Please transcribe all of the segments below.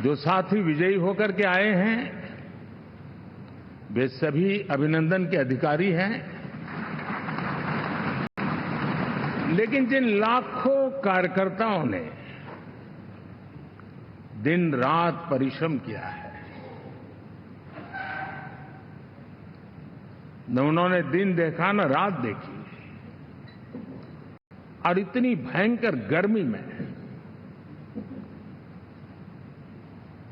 जो साथी विजयी होकर के आए हैं वे सभी अभिनंदन के अधिकारी हैं, लेकिन जिन लाखों कार्यकर्ताओं ने दिन रात परिश्रम किया है, न उन्होंने दिन देखा न रात देखी, और इतनी भयंकर गर्मी में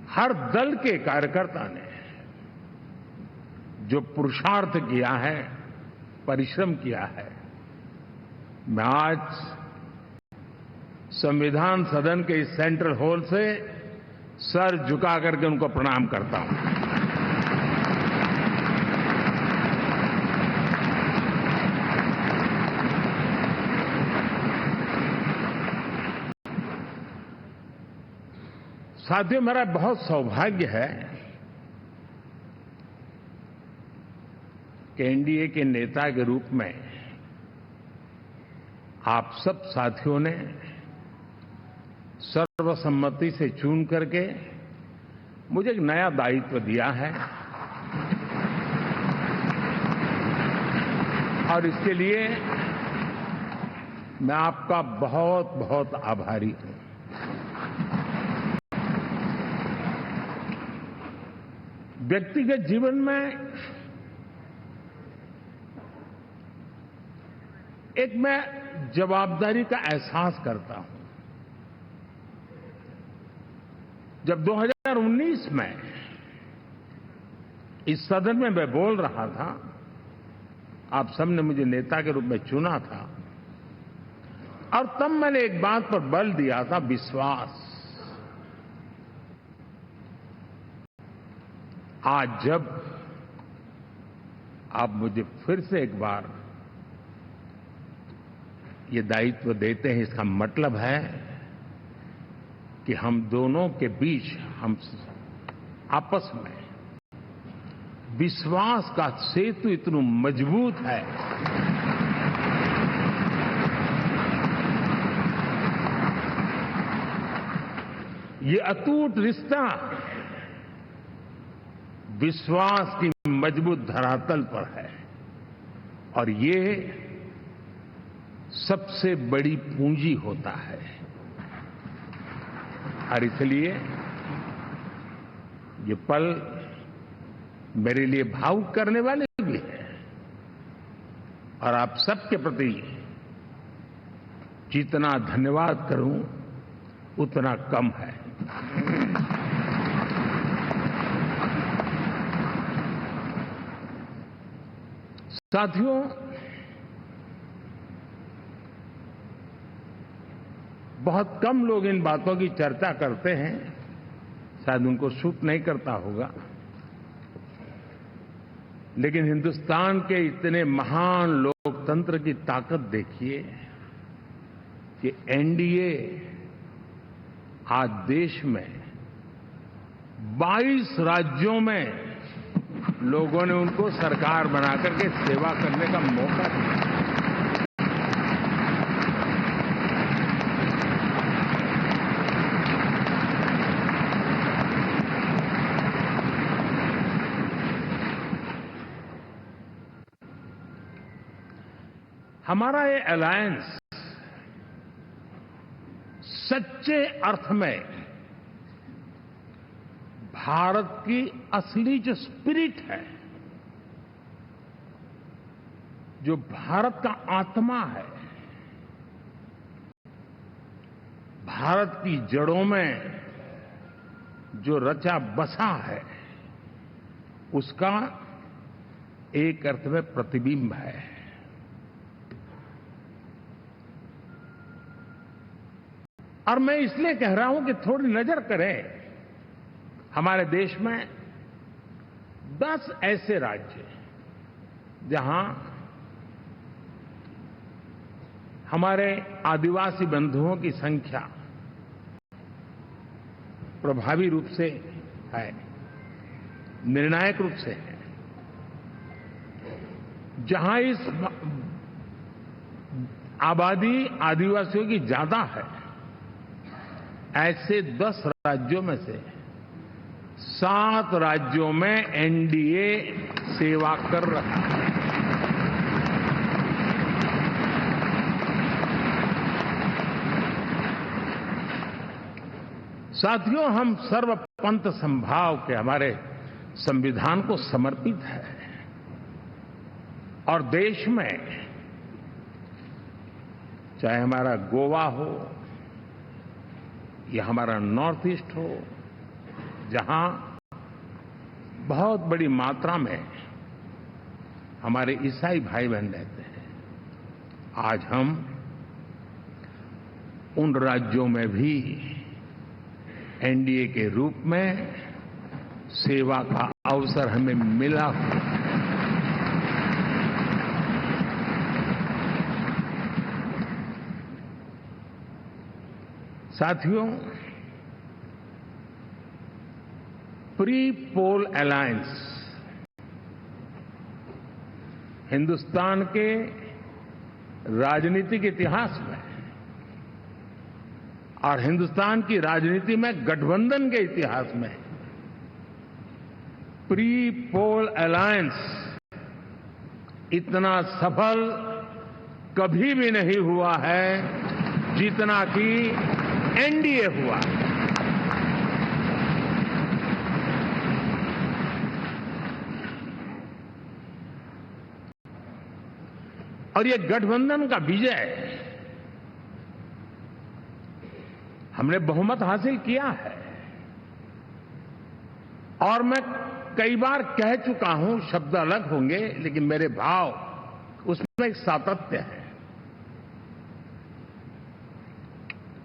हर दल के कार्यकर्ता ने जो पुरुषार्थ किया है, परिश्रम किया है, मैं आज संविधान सदन के इस सेंट्रल हॉल से सर झुका करके उनको प्रणाम करता हूं। साथियों, मेरा बहुत सौभाग्य है कि एनडीए के नेता के रूप में आप सब साथियों ने सर्वसम्मति से चुन करके मुझे एक नया दायित्व दिया है, और इसके लिए मैं आपका बहुत बहुत आभारी हूं। व्यक्तिगत जीवन में एक मैं जवाबदारी का एहसास करता हूं। जब 2019 में इस सदन में मैं बोल रहा था, आप सबने मुझे नेता के रूप में चुना था, और तब मैंने एक बात पर बल दिया था, विश्वास। आज जब आप मुझे फिर से एक बार ये दायित्व देते हैं, इसका मतलब है कि हम दोनों के बीच, हम आपस में विश्वास का सेतु इतना मजबूत है ये अटूट रिश्ता विश्वास की मजबूत धरातल पर है, और ये सबसे बड़ी पूंजी होता है। और इसलिए ये पल मेरे लिए भावुक करने वाले भी हैं, और आप सबके प्रति जितना धन्यवाद करूं उतना कम है। साथियों, बहुत कम लोग इन बातों की चर्चा करते हैं, शायद उनको सूट नहीं करता होगा, लेकिन हिंदुस्तान के इतने महान लोकतंत्र की ताकत देखिए कि एनडीए आज देश में 22 राज्यों में लोगों ने उनको सरकार बनाकर के सेवा करने का मौका दिया। हमारा ये अलायंस सच्चे अर्थ में भारत की असली जो स्पिरिट है, जो भारत का आत्मा है, भारत की जड़ों में जो रचा बसा है, उसका एक अर्थ में प्रतिबिंब है। और मैं इसलिए कह रहा हूं कि थोड़ी नजर करें, हमारे देश में 10 ऐसे राज्य जहां हमारे आदिवासी बंधुओं की संख्या प्रभावी रूप से है, निर्णायक रूप से है, जहां इस आबादी आदिवासियों की ज्यादा है, ऐसे 10 राज्यों में से 7 राज्यों में एनडीए सेवा कर रहा है। साथियों, हम सर्वपंथ संभाव के हमारे संविधान को समर्पित है और देश में चाहे हमारा गोवा हो या हमारा नॉर्थ ईस्ट हो, जहां बहुत बड़ी मात्रा में हमारे ईसाई भाई बहन रहते हैं, आज हम उन राज्यों में भी एनडीए के रूप में सेवा का अवसर हमें मिला। साथियों, प्री पोल अलायंस हिंदुस्तान के राजनीतिक इतिहास में और हिंदुस्तान की राजनीति में गठबंधन के इतिहास में प्री पोल अलायंस इतना सफल कभी भी नहीं हुआ है जितना कि एनडीए हुआ। और ये गठबंधन का विजय, हमने बहुमत हासिल किया है और मैं कई बार कह चुका हूं, शब्द अलग होंगे लेकिन मेरे भाव उसमें एक सातत्य है।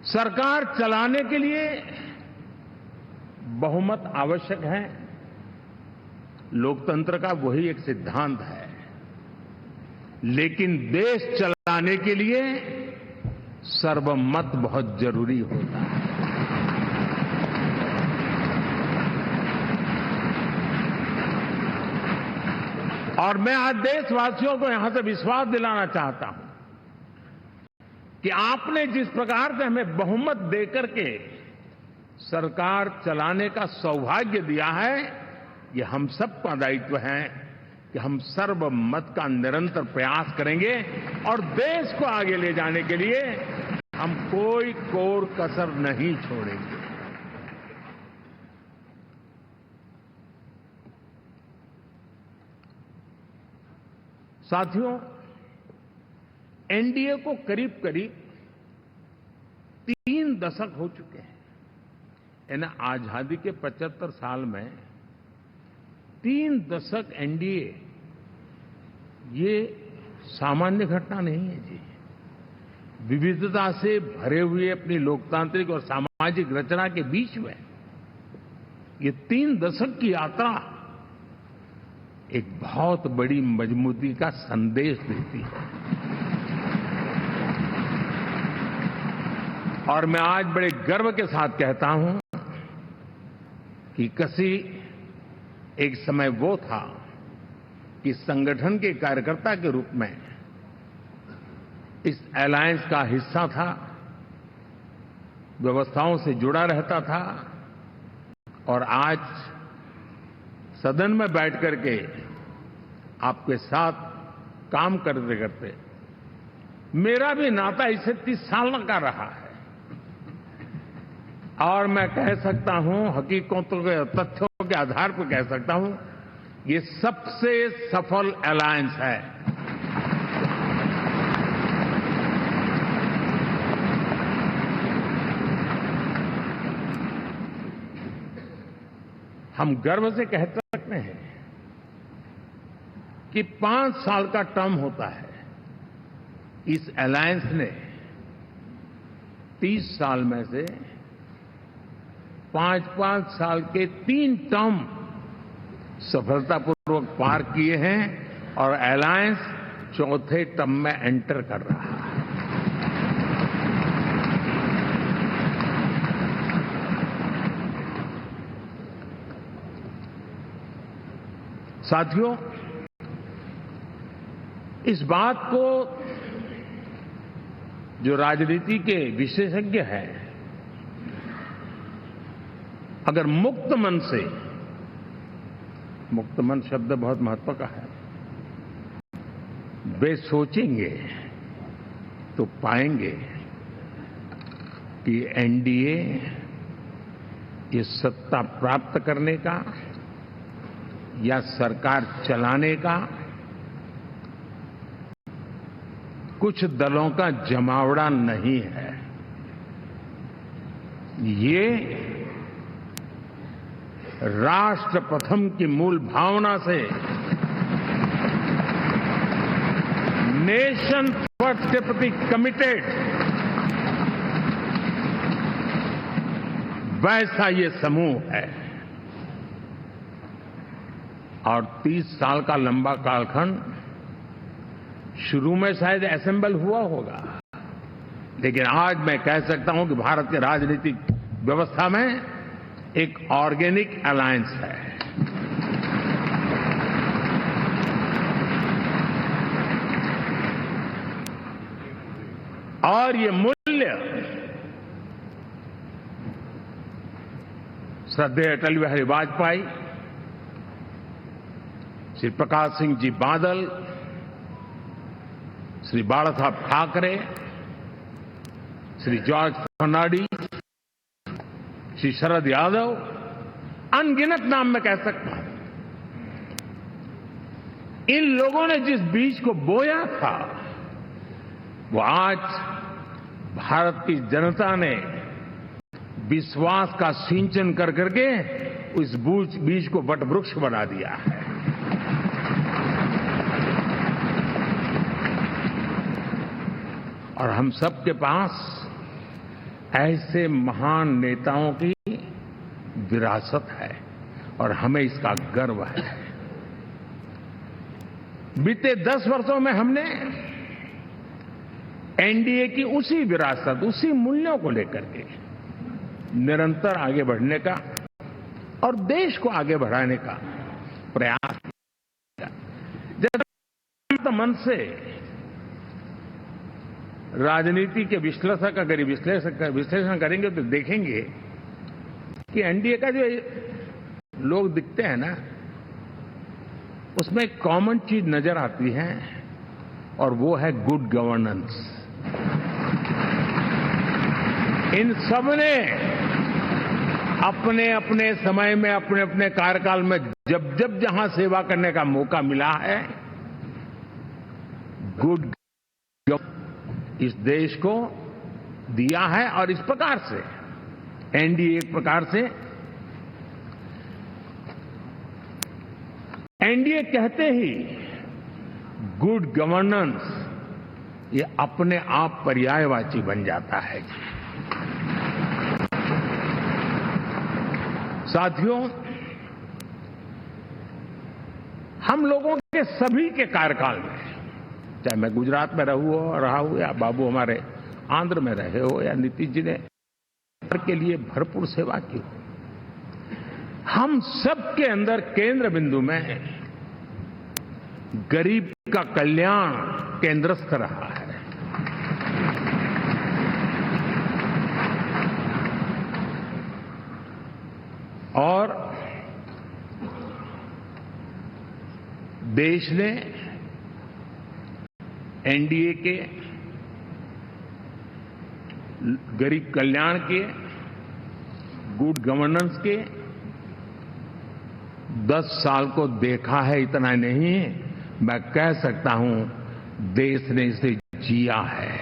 सरकार चलाने के लिए बहुमत आवश्यक है, लोकतंत्र का वही एक सिद्धांत है, लेकिन देश चलाने के लिए सर्वमत बहुत जरूरी होता है। और मैं आज देशवासियों को यहां से विश्वास दिलाना चाहता हूं कि आपने जिस प्रकार से हमें बहुमत देकर के सरकार चलाने का सौभाग्य दिया है, ये हम सबका दायित्व है कि हम सर्वमत का निरंतर प्रयास करेंगे और देश को आगे ले जाने के लिए हम कोई कोर कसर नहीं छोड़ेंगे। साथियों, एनडीए को करीब करीब 3 दशक हो चुके हैं। यानी आजादी के 75 साल में 3 दशक एनडीए, ये सामान्य घटना नहीं है जी। विविधता से भरे हुए अपनी लोकतांत्रिक और सामाजिक रचना के बीच में ये 3 दशक की यात्रा एक बहुत बड़ी मजबूती का संदेश देती है। और मैं आज बड़े गर्व के साथ कहता हूं कि किसी एक समय वो था कि संगठन के कार्यकर्ता के रूप में इस अलायंस का हिस्सा था, व्यवस्थाओं से जुड़ा रहता था और आज सदन में बैठ करके आपके साथ काम करते करते मेरा भी नाता इससे 30 साल का रहा है। और मैं कह सकता हूं, हकीकतों के तथ्यों के आधार पर कह सकता हूं, ये सबसे सफल अलायंस है। हम गर्व से कह सकते हैं कि 5 साल का टर्म होता है। इस अलायंस ने 30 साल में से 5-5 साल के 3 टर्म सफलतापूर्वक पार किए हैं और अलायंस 4थे टर्म में एंटर कर रहा है। साथियों, इस बात को जो राजनीति के विशेषज्ञ हैं, अगर मुक्त मन से मुक्त मन शब्द बहुत महत्व का है। वे सोचेंगे तो पाएंगे कि एनडीए ये सत्ता प्राप्त करने का या सरकार चलाने का कुछ दलों का जमावड़ा नहीं है। ये राष्ट्र प्रथम की मूल भावना से नेशन फर्स्ट के प्रति कमिटेड वैसा ये समूह है। और 30 साल का लंबा कालखंड शुरू में शायद असेंबल हुआ होगा, लेकिन आज मैं कह सकता हूं कि भारत के राजनीतिक व्यवस्था में एक ऑर्गेनिक अलायंस है। और ये मूल्य श्रद्धेय अटल बिहारी वाजपेयी, श्री प्रकाश सिंह जी बादल, श्री बाला साहब ठाकरे, श्री जॉर्ज फर्नांडिस, श्री शरद यादव, अनगिनत नाम मैं कह सकता हूं। इन लोगों ने जिस बीज को बोया था वो आज भारत की जनता ने विश्वास का सिंचन कर करके उस बीज को वटवृक्ष बना दिया है। और हम सबके पास ऐसे महान नेताओं की विरासत है और हमें इसका गर्व है। बीते 10 वर्षों में हमने एनडीए की उसी विरासत, उसी मूल्यों को लेकर के निरंतर आगे बढ़ने का और देश को आगे बढ़ाने का प्रयास किया। जब मन से राजनीति के विश्लेषक अगर विश्लेषण करेंगे तो देखेंगे कि एनडीए का जो लोग दिखते हैं ना, उसमें एक कॉमन चीज नजर आती है और वो है गुड गवर्नेंस। इन सब ने अपने अपने समय में, अपने अपने कार्यकाल में जब जब जहां सेवा करने का मौका मिला है, गुड इस देश को दिया है। और इस प्रकार से एनडीए एक प्रकार से, एनडीए कहते ही गुड गवर्नेंस ये अपने आप पर्यायवाची बन जाता है। साथियों, हम लोगों के सभी के कार्यकाल में, चाहे मैं गुजरात में रहा हूं या बाबू हमारे आंध्र में रहे हो या नीतीश जी ने के लिए भरपूर सेवा की, हम सबके अंदर केंद्र बिंदु में गरीब का कल्याण केंद्रस्थ रहा है। और देश ने एनडीए के गरीब कल्याण के, गुड गवर्नेंस के 10 साल को देखा है। इतना नहीं, मैं कह सकता हूं देश ने इसे जिया है।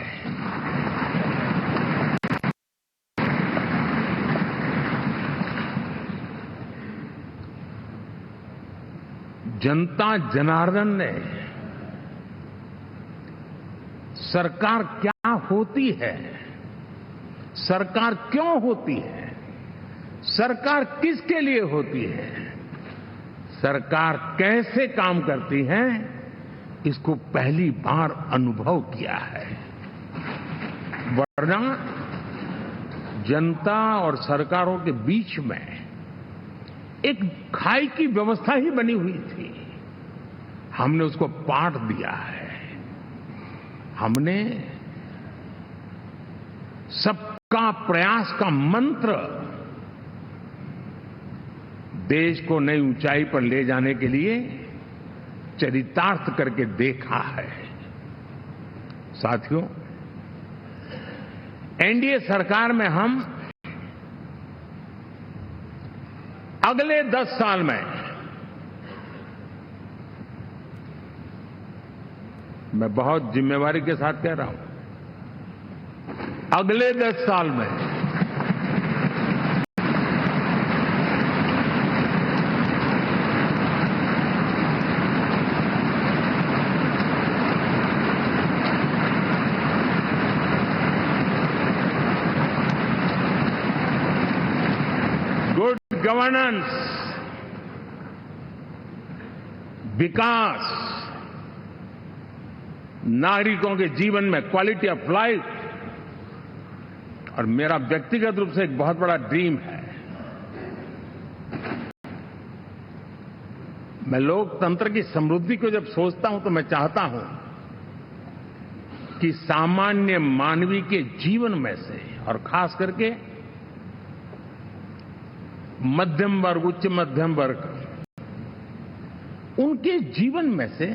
जनता जनार्दन ने सरकार क्या होती है, सरकार क्यों होती है, सरकार किसके लिए होती है, सरकार कैसे काम करती है, इसको पहली बार अनुभव किया है। वरना जनता और सरकारों के बीच में एक खाई की व्यवस्था ही बनी हुई थी। हमने उसको पाट दिया है। हमने सबका प्रयास का मंत्र देश को नई ऊंचाई पर ले जाने के लिए चरितार्थ करके देखा है। साथियों, एनडीए सरकार में हम अगले 10 साल में, मैं बहुत जिम्मेवारी के साथ कह रहा हूं, अगले 10 साल में गुड गवर्नेंस, विकास, नागरिकों के जीवन में क्वालिटी ऑफ लाइफ, और मेरा व्यक्तिगत रूप से एक बहुत बड़ा ड्रीम है, मैं लोकतंत्र की समृद्धि को जब सोचता हूं तो मैं चाहता हूं कि सामान्य मानवीय के जीवन में से, और खास करके मध्यम वर्ग, उच्च मध्यम वर्ग, उनके जीवन में से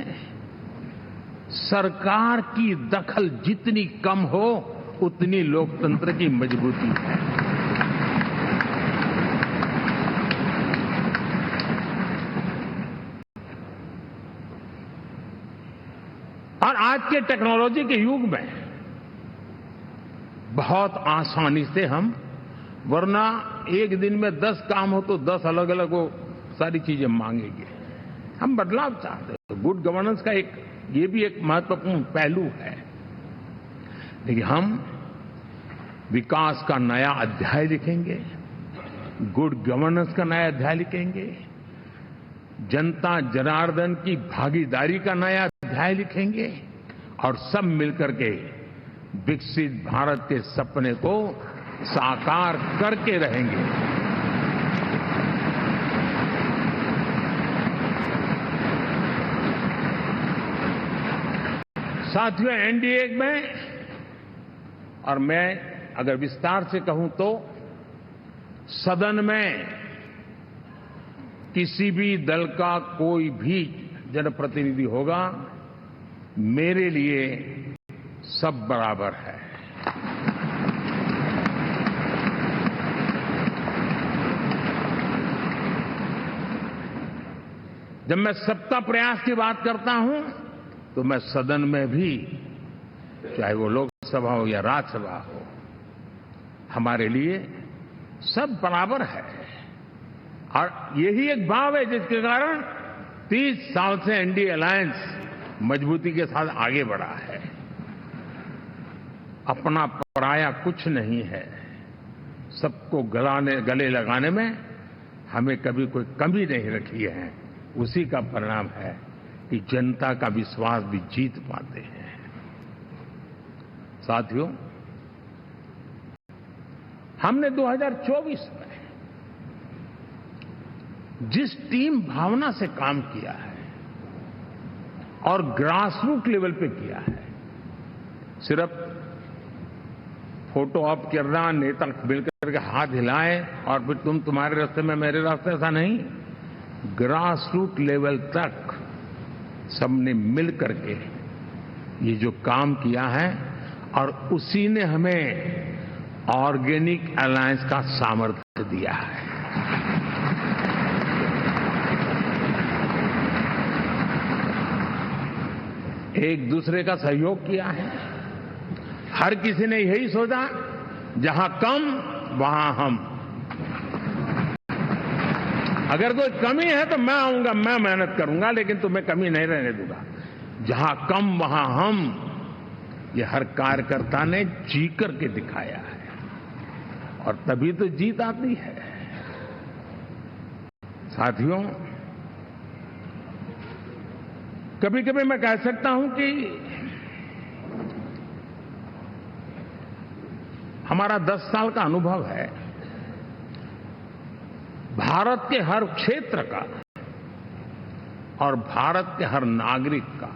सरकार की दखल जितनी कम हो उतनी लोकतंत्र की मजबूती है। और आज के टेक्नोलॉजी के युग में बहुत आसानी से हम, वरना एक दिन में 10 काम हो तो 10 अलग अलग वो सारी चीजें मांगेंगे। हम बदलाव चाहते हैं। गुड गवर्नेंस का ये भी एक महत्वपूर्ण पहलू है। लेकिन हम विकास का नया अध्याय लिखेंगे, गुड गवर्नेंस का नया अध्याय लिखेंगे, जनता जनार्दन की भागीदारी का नया अध्याय लिखेंगे, और सब मिलकर के विकसित भारत के सपने को साकार करके रहेंगे। साथियों, एनडीए में, और मैं अगर विस्तार से कहूं तो सदन में किसी भी दल का कोई भी जनप्रतिनिधि होगा, मेरे लिए सब बराबर है। जब मैं सबका प्रयास की बात करता हूं तो मैं सदन में भी, चाहे वो लोकसभा हो या राज्यसभा हो, हमारे लिए सब बराबर है। और यही एक भाव है जिसके कारण 30 साल से एनडीए अलायंस मजबूती के साथ आगे बढ़ा है। अपना पराया कुछ नहीं है। सबको गले लगाने में हमें कभी कोई कमी नहीं रखी है। उसी का परिणाम है कि जनता का विश्वास भी जीत पाते हैं। साथियों, हमने 2024 में जिस टीम भावना से काम किया है और ग्रासरूट लेवल पे किया है, सिर्फ फोटो ऑप करना, नेता मिलकर के हाथ हिलाएं और फिर तुम्हारे रास्ते में मेरे रास्ते, ऐसा नहीं। ग्रासरूट लेवल तक सबने मिल करके ये जो काम किया है, और उसी ने हमें ऑर्गेनिक अलायंस का सामर्थ्य दिया है। एक दूसरे का सहयोग किया है। हर किसी ने यही सोचा, जहां कम वहां हम। अगर कोई कमी है तो मैं आऊंगा, मैं मेहनत करूंगा, लेकिन तुम्हें कमी नहीं रहने दूंगा। जहां कम वहां हम, ये हर कार्यकर्ता ने जी करके दिखाया है, और तभी तो जीत आती है। साथियों, कभी कभी मैं कह सकता हूं कि हमारा 10 साल का अनुभव है भारत के हर क्षेत्र का और भारत के हर नागरिक का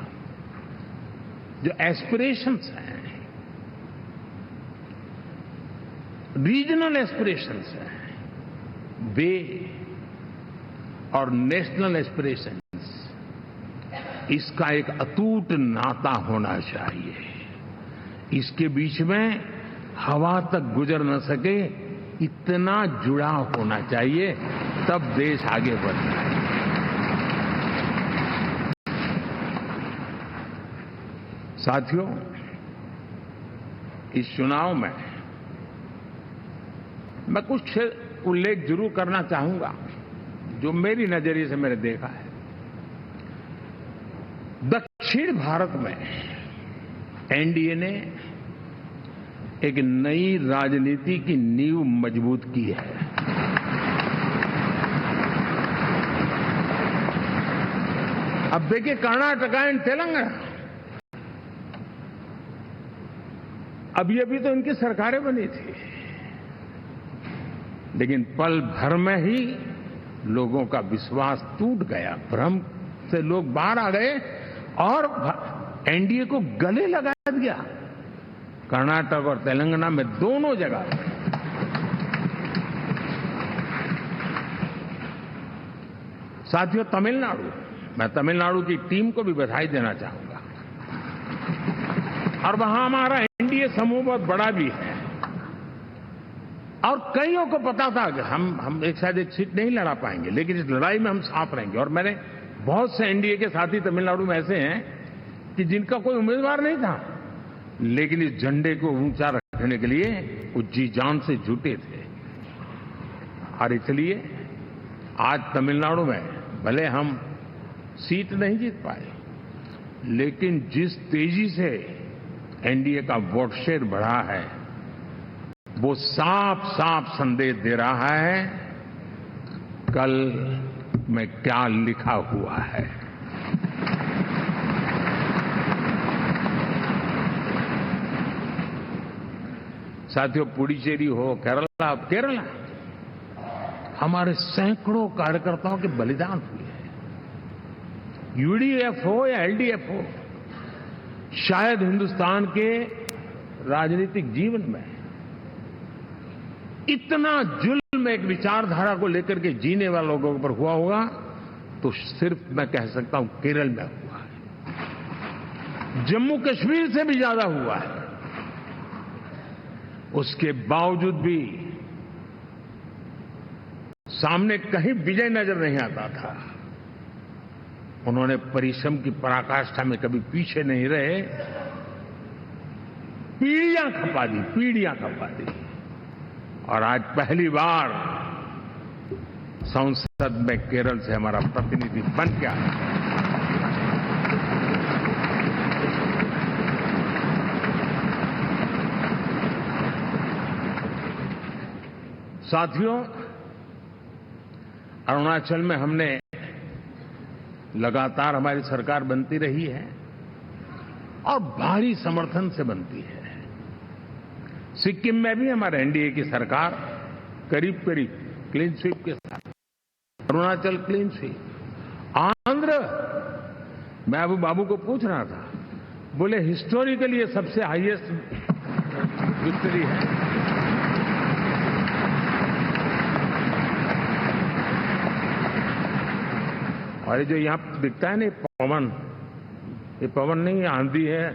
जो एस्पिरेशंस हैं, रीजनल एस्पिरेशंस हैं, वे और नेशनल एस्पिरेशंस, इसका एक अटूट नाता होना चाहिए। इसके बीच में हवा तक गुजर न सके इतना जुड़ाव होना चाहिए, तब देश आगे बढ़ता है। साथियों, इस चुनाव में मैं कुछ उल्लेख जरूर करना चाहूंगा जो मेरी नजरिए से मैंने देखा है। दक्षिण भारत में एनडीए ने एक नई राजनीति की नींव मजबूत की है। अब देखिए, कर्नाटक एंड तेलंगाना, अभी तो इनकी सरकारें बनी थी, लेकिन पल भर में ही लोगों का विश्वास टूट गया, भ्रम से लोग बाहर आ गए और एनडीए को गले लगा दिया। कर्नाटक और तेलंगाना में दोनों जगह साथियों, तमिलनाडु, मैं तमिलनाडु की टीम को भी बधाई देना चाहूंगा। और वहां हमारा एनडीए समूह बहुत बड़ा भी है और कईयों को पता था कि हम एक शायद एक सीट नहीं लड़ा पाएंगे, लेकिन इस लड़ाई में हम साथ रहेंगे। और मैंने बहुत से एनडीए के साथी तमिलनाडु में ऐसे हैं कि जिनका कोई उम्मीदवार नहीं था, लेकिन इस झंडे को ऊंचा रखने के लिए वो जी जान से जुटे थे। और इसलिए आज तमिलनाडु में भले हम सीट नहीं जीत पाए, लेकिन जिस तेजी से एनडीए का वोट शेयर बढ़ा है, वो साफ साफ संदेश दे रहा है कल में क्या लिखा हुआ है। साथियों, पुडुचेरी हो, केरला हमारे सैकड़ों कार्यकर्ताओं के बलिदान हुए हैं। यूडीएफ हो या एलडीएफ हो, शायद हिंदुस्तान के राजनीतिक जीवन में इतना जुल्म एक विचारधारा को लेकर के जीने वाले लोगों पर हुआ होगा तो सिर्फ मैं कह सकता हूं केरल में हुआ है। जम्मू कश्मीर से भी ज्यादा हुआ है। उसके बावजूद भी सामने कहीं विजय नजर नहीं आता था। उन्होंने परिश्रम की पराकाष्ठा में कभी पीछे नहीं रहे, पीढ़ियां खपा दी। और आज पहली बार संसद में केरल से हमारा प्रतिनिधि बन गया है। साथियों, अरुणाचल में हमने लगातार हमारी सरकार बनती रही है और भारी समर्थन से बनती है। सिक्किम में भी हमारे एनडीए की सरकार करीब क्लीन स्वीप के साथ, अरुणाचल क्लीन स्वीप। आंध्र, मैं अबू बाबू को पूछ रहा था, बोले हिस्टोरिकली ये सबसे हाईएस्ट विक्ट्री है। और ये जो यहां दिखता है ना पवन, ये पवन नहीं, आंधी है।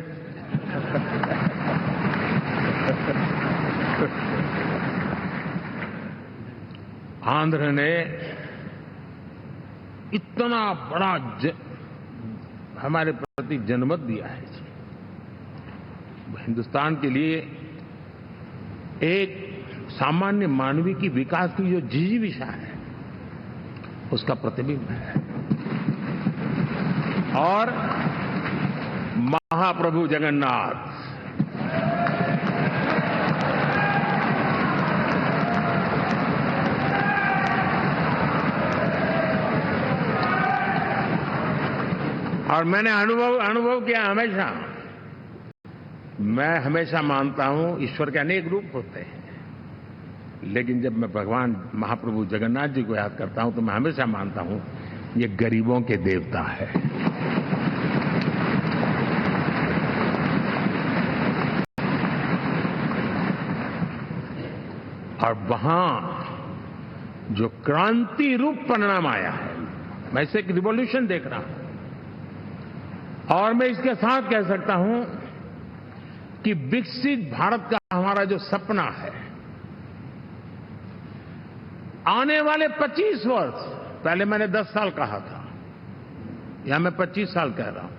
आंध्र ने इतना बड़ा हमारे प्रति जनमत दिया है। हिंदुस्तान के लिए एक सामान्य मानवीय की विकास की जो जिजीविषा है, उसका प्रतिबिंब है। और महाप्रभु जगन्नाथ, और मैंने अनुभव किया हमेशा, मैं हमेशा मानता हूं ईश्वर के अनेक रूप होते हैं, लेकिन जब मैं भगवान महाप्रभु जगन्नाथ जी को याद करता हूं तो मैं हमेशा मानता हूं ये गरीबों के देवता है। और वहां जो क्रांति रूप परिणाम आया है, मैं इसे एक रिवॉल्यूशन देख रहा हूं। और मैं इसके साथ कह सकता हूं कि विकसित भारत का हमारा जो सपना है, आने वाले 25 वर्ष, पहले मैंने 10 साल कहा था, यहां मैं 25 साल कह रहा हूं,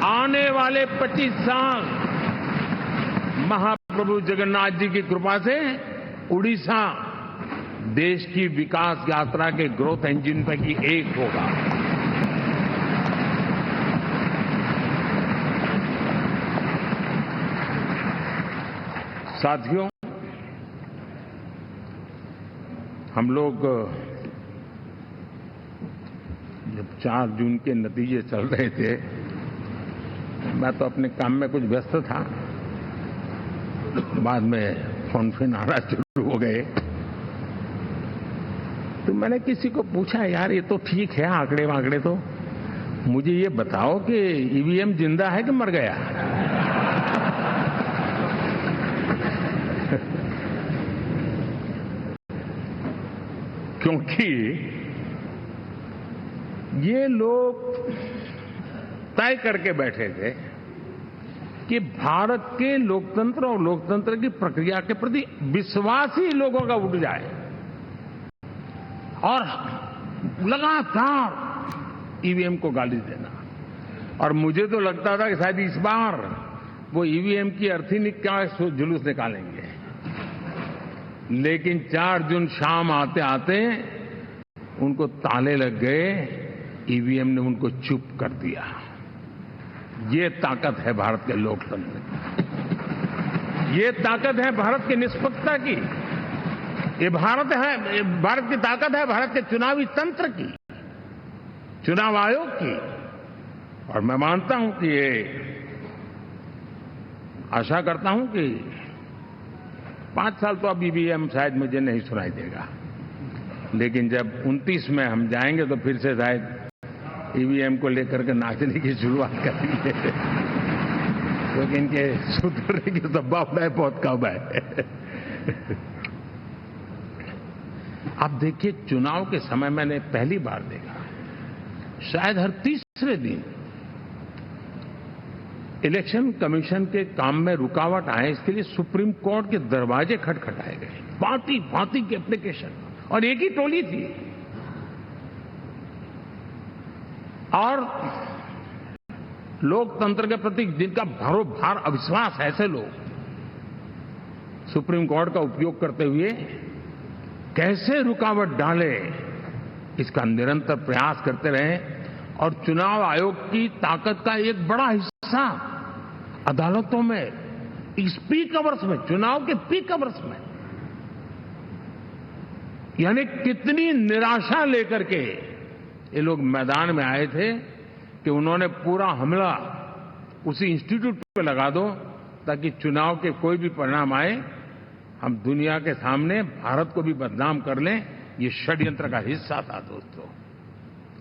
आने वाले 25 साल महाप्रभु जगन्नाथ जी की कृपा से उड़ीसा देश की विकास यात्रा के ग्रोथ इंजन पैकी एक होगा। साथियों, हम लोग जब 4 जून के नतीजे चल रहे थे, मैं तो अपने काम में कुछ व्यस्त था, बाद में फोन आना शुरू हो गए, तो मैंने किसी को पूछा, यार ये तो ठीक है आंकड़े वांकड़े, तो मुझे ये बताओ कि ईवीएम जिंदा है कि मर गया? क्योंकि ये लोग तय करके बैठे थे कि भारत के लोकतंत्र और लोकतंत्र की प्रक्रिया के प्रति विश्वास ही लोगों का उठ जाए, और लगातार ईवीएम को गाली देना। और मुझे तो लगता था कि शायद इस बार वो ईवीएम की अर्थी क्या जुलूस निकालेंगे, लेकिन 4 जून शाम आते आते उनको ताले लग गए, ईवीएम ने उनको चुप कर दिया। ये ताकत है भारत के लोकतंत्र की, ये ताकत है भारत की निष्पक्षता की, ये भारत की ताकत है भारत के चुनावी तंत्र की, चुनाव आयोग की। और मैं मानता हूं कि ये आशा करता हूं कि 5 साल तो अब ईवीएम शायद मुझे नहीं सुनाई देगा, लेकिन जब 29 में हम जाएंगे तो फिर से शायद ईवीएम को लेकर के नाचने की शुरुआत करेंगे, क्योंकि इनके सुधरने की संभावना बहुत कम है। अब देखिए, चुनाव के समय मैंने पहली बार देखा, शायद हर तीसरे दिन इलेक्शन कमीशन के काम में रुकावट आए, इसके लिए सुप्रीम कोर्ट के दरवाजे खटखटाए गए, भांति भांति के एप्लीकेशन, और एक ही टोली थी। और लोकतंत्र के प्रति जिनका भरोभार अविश्वास है, ऐसे लोग सुप्रीम कोर्ट का उपयोग करते हुए कैसे रुकावट डाले, इसका निरंतर प्रयास करते रहे। और चुनाव आयोग की ताकत का एक बड़ा हिस्सा अदालतों में, इस पीक अवर्स में, चुनाव के पीक अवर्स में, यानी कितनी निराशा लेकर के ये लोग मैदान में आए थे कि उन्होंने पूरा हमला उसी इंस्टीट्यूट पे लगा दो, ताकि चुनाव के कोई भी परिणाम आए, हम दुनिया के सामने भारत को भी बदनाम कर लें। ये षड्यंत्र का हिस्सा था दोस्तों,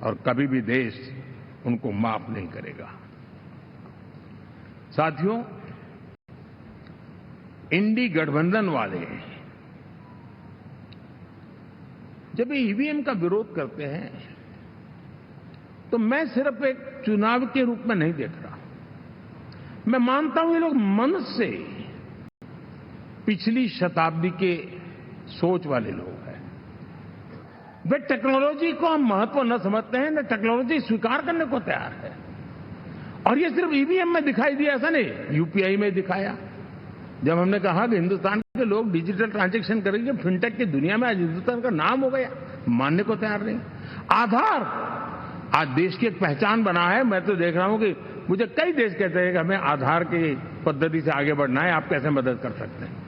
और कभी भी देश उनको माफ नहीं करेगा। साथियों, इंडी गठबंधन वाले जब ये ईवीएम का विरोध करते हैं, तो मैं सिर्फ एक चुनाव के रूप में नहीं देख रहा। मैं मानता हूं ये लोग मन से पिछली शताब्दी के सोच वाले लोग हैं। वे टेक्नोलॉजी को हम महत्व न समझते हैं, न टेक्नोलॉजी स्वीकार करने को तैयार है। और ये सिर्फ ईवीएम में दिखाई दिया, ऐसा नहीं, यूपीआई में दिखाया। जब हमने कहा कि हिंदुस्तान के लोग डिजिटल ट्रांजैक्शन करेंगे, फिनटेक की दुनिया में आज हिंदुस्तान का नाम हो गया, मानने को तैयार नहीं। आधार आज देश की एक पहचान बना है। मैं तो देख रहा हूं कि मुझे कई देश कहते हैं कि हमें आधार की पद्धति से आगे बढ़ना है, आप कैसे मदद कर सकते हैं।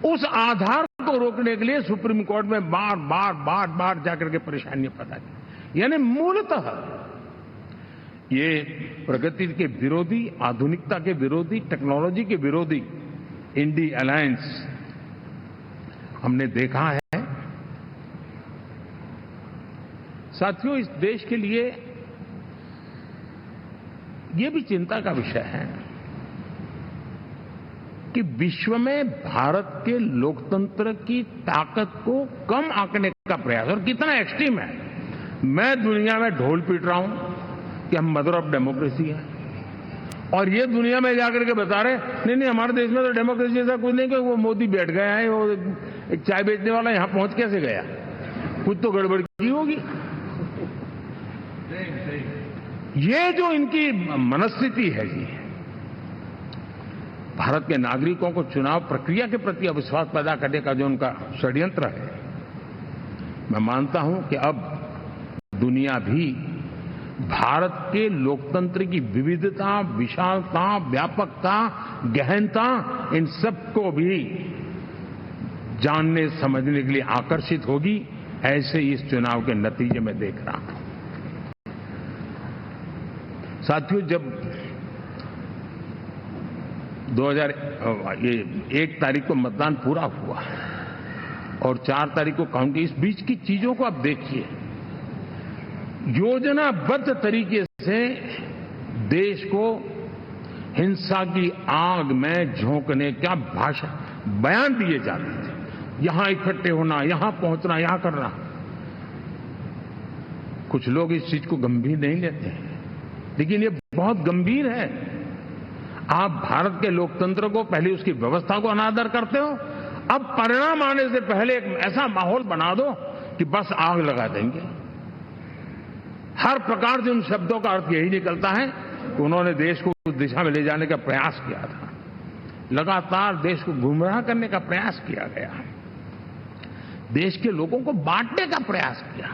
उस आधार को रोकने के लिए सुप्रीम कोर्ट में बार बार जाकर के परेशानियां पैदा की। यानी मूलतः ये प्रगति के विरोधी, आधुनिकता के विरोधी, टेक्नोलॉजी के विरोधी इंडी अलायंस हमने देखा है। साथियों, इस देश के लिए ये भी चिंता का विषय है कि विश्व में भारत के लोकतंत्र की ताकत को कम आंकने का प्रयास, और कितना एक्सट्रीम है। मैं दुनिया में ढोल पीट रहा हूं कि हम मदर ऑफ डेमोक्रेसी है, और ये दुनिया में जाकर के बता रहे नहीं नहीं हमारे देश में तो डेमोक्रेसी ऐसा कुछ नहीं कि वो मोदी बैठ गया है, वो एक चाय बेचने वाला यहां पहुंच कैसे गया, कुछ तो गड़बड़ की होगी। ये जो इनकी मनस्थिति है जी, भारत के नागरिकों को चुनाव प्रक्रिया के प्रति अविश्वास पैदा करने का जो उनका षड्यंत्र है, मैं मानता हूं कि अब दुनिया भी भारत के लोकतंत्र की विविधता, विशालता, व्यापकता, गहनता, इन सबको भी जानने समझने के लिए आकर्षित होगी। ऐसे इस चुनाव के नतीजे में देख रहा हूं। साथियों, जब 1 तारीख को मतदान पूरा हुआ और 4 तारीख को काउंटिंग, इस बीच की चीजों को आप देखिए। योजनाबद्ध तरीके से देश को हिंसा की आग में झोंकने का बयान दिए जाते थे। यहां इकट्ठे होना, यहां पहुंचना, यहां करना। कुछ लोग इस चीज को गंभीर नहीं लेते हैं, लेकिन ये बहुत गंभीर है। आप भारत के लोकतंत्र को, पहले उसकी व्यवस्था को अनादर करते हो, अब परिणाम आने से पहले एक ऐसा माहौल बना दो कि बस आग लगा देंगे। हर प्रकार से उन शब्दों का अर्थ यही निकलता है कि उन्होंने देश को उस दिशा में ले जाने का प्रयास किया था। लगातार देश को गुमराह करने का प्रयास किया गया, देश के लोगों को बांटने का प्रयास किया।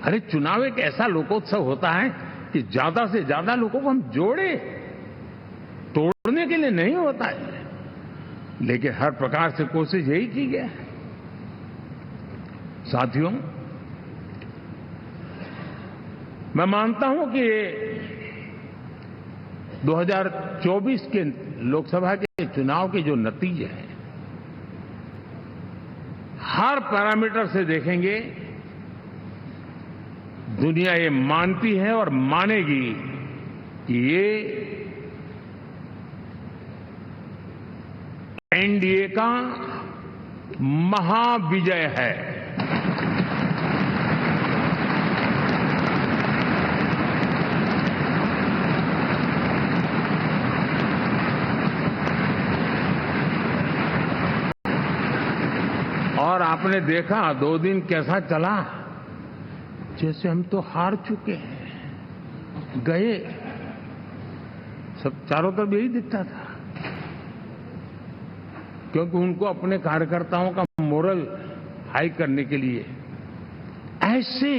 अरे चुनाव एक ऐसा लोकोत्सव होता है कि ज्यादा से ज्यादा लोगों को हम जोड़े, तोड़ने के लिए नहीं होता है। लेकिन हर प्रकार से कोशिश यही की गई है। साथियों, मैं मानता हूं कि 2024 के लोकसभा के चुनाव के जो नतीजे हैं, हर पैरामीटर से देखेंगे, दुनिया ये मानती है और मानेगी कि ये एनडीए का महाविजय है। और आपने देखा 2 दिन कैसा चला, जैसे हम तो हार चुके हैं, गए। सब चारों तरफ यही दिखता था, क्योंकि उनको अपने कार्यकर्ताओं का मोरल हाई करने के लिए ऐसे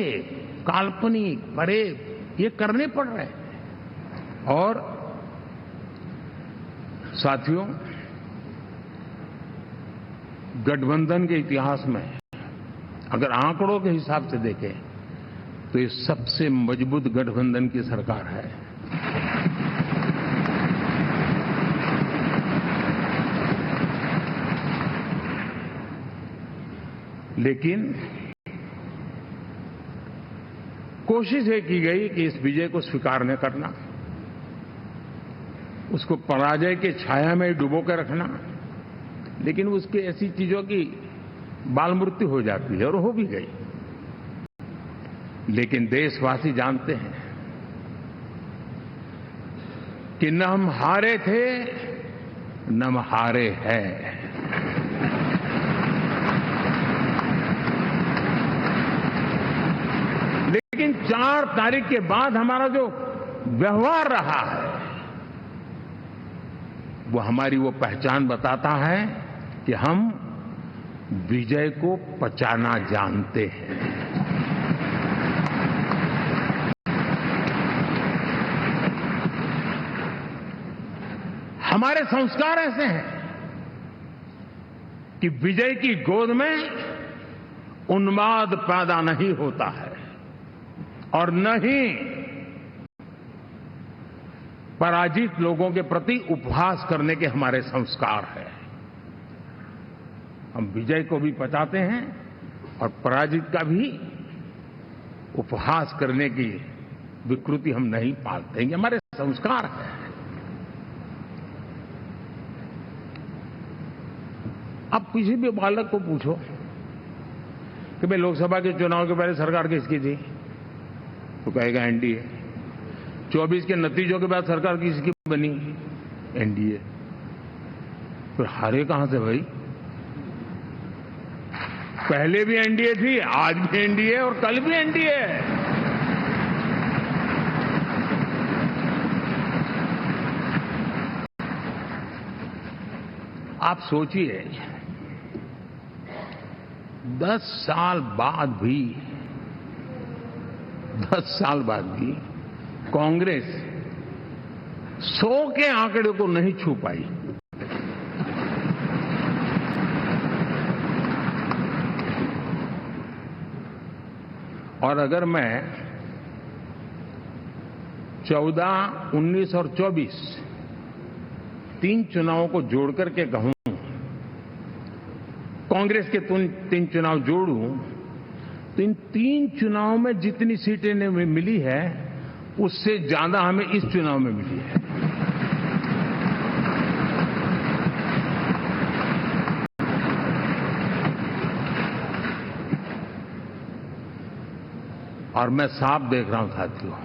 काल्पनिक परेड ये करने पड़ रहे हैं। और साथियों, गठबंधन के इतिहास में अगर आंकड़ों के हिसाब से देखें तो ये सबसे मजबूत गठबंधन की सरकार है। लेकिन कोशिश ये की गई कि इस विजय को स्वीकार न करना, उसको पराजय के छाया में डुबो के रखना। लेकिन उसकी ऐसी चीजों की बाल मृत्यु हो जाती है, और हो भी गई। लेकिन देशवासी जानते हैं कि न हम हारे थे, न हम हारे हैं। लेकिन 4 तारीख के बाद हमारा जो व्यवहार रहा है, वो हमारी वो पहचान बताता है कि हम विजय को पचाना जानते हैं। हमारे संस्कार ऐसे हैं कि विजय की गोद में उन्माद पैदा नहीं होता है, और न ही पराजित लोगों के प्रति उपहास करने के हमारे संस्कार हैं। हम विजय को भी पचाते हैं और पराजित का भी उपहास करने की विकृति हम नहीं पालते। ये हमारे संस्कार हैं। अब किसी भी बालक को पूछो कि भाई लोकसभा के चुनाव के पहले सरकार किसकी थी, तो कहेगा एनडीए। 24 के नतीजों के बाद सरकार किसकी बनी? एनडीए। फिर हारे कहां से भाई? पहले भी एनडीए थी, आज भी एनडीए और कल भी एनडीए है। आप सोचिए 10 साल बाद भी कांग्रेस 100 के आंकड़े को नहीं छू पाई। और अगर मैं 14, 19 और 24 तीन चुनावों को जोड़ करके कहूं, कांग्रेस के 3 चुनाव जोड़ूं, तो इन 3 चुनावों में जितनी सीटें मिली है उससे ज्यादा हमें इस चुनाव में मिली है। और मैं साफ देख रहा हूं साथियों,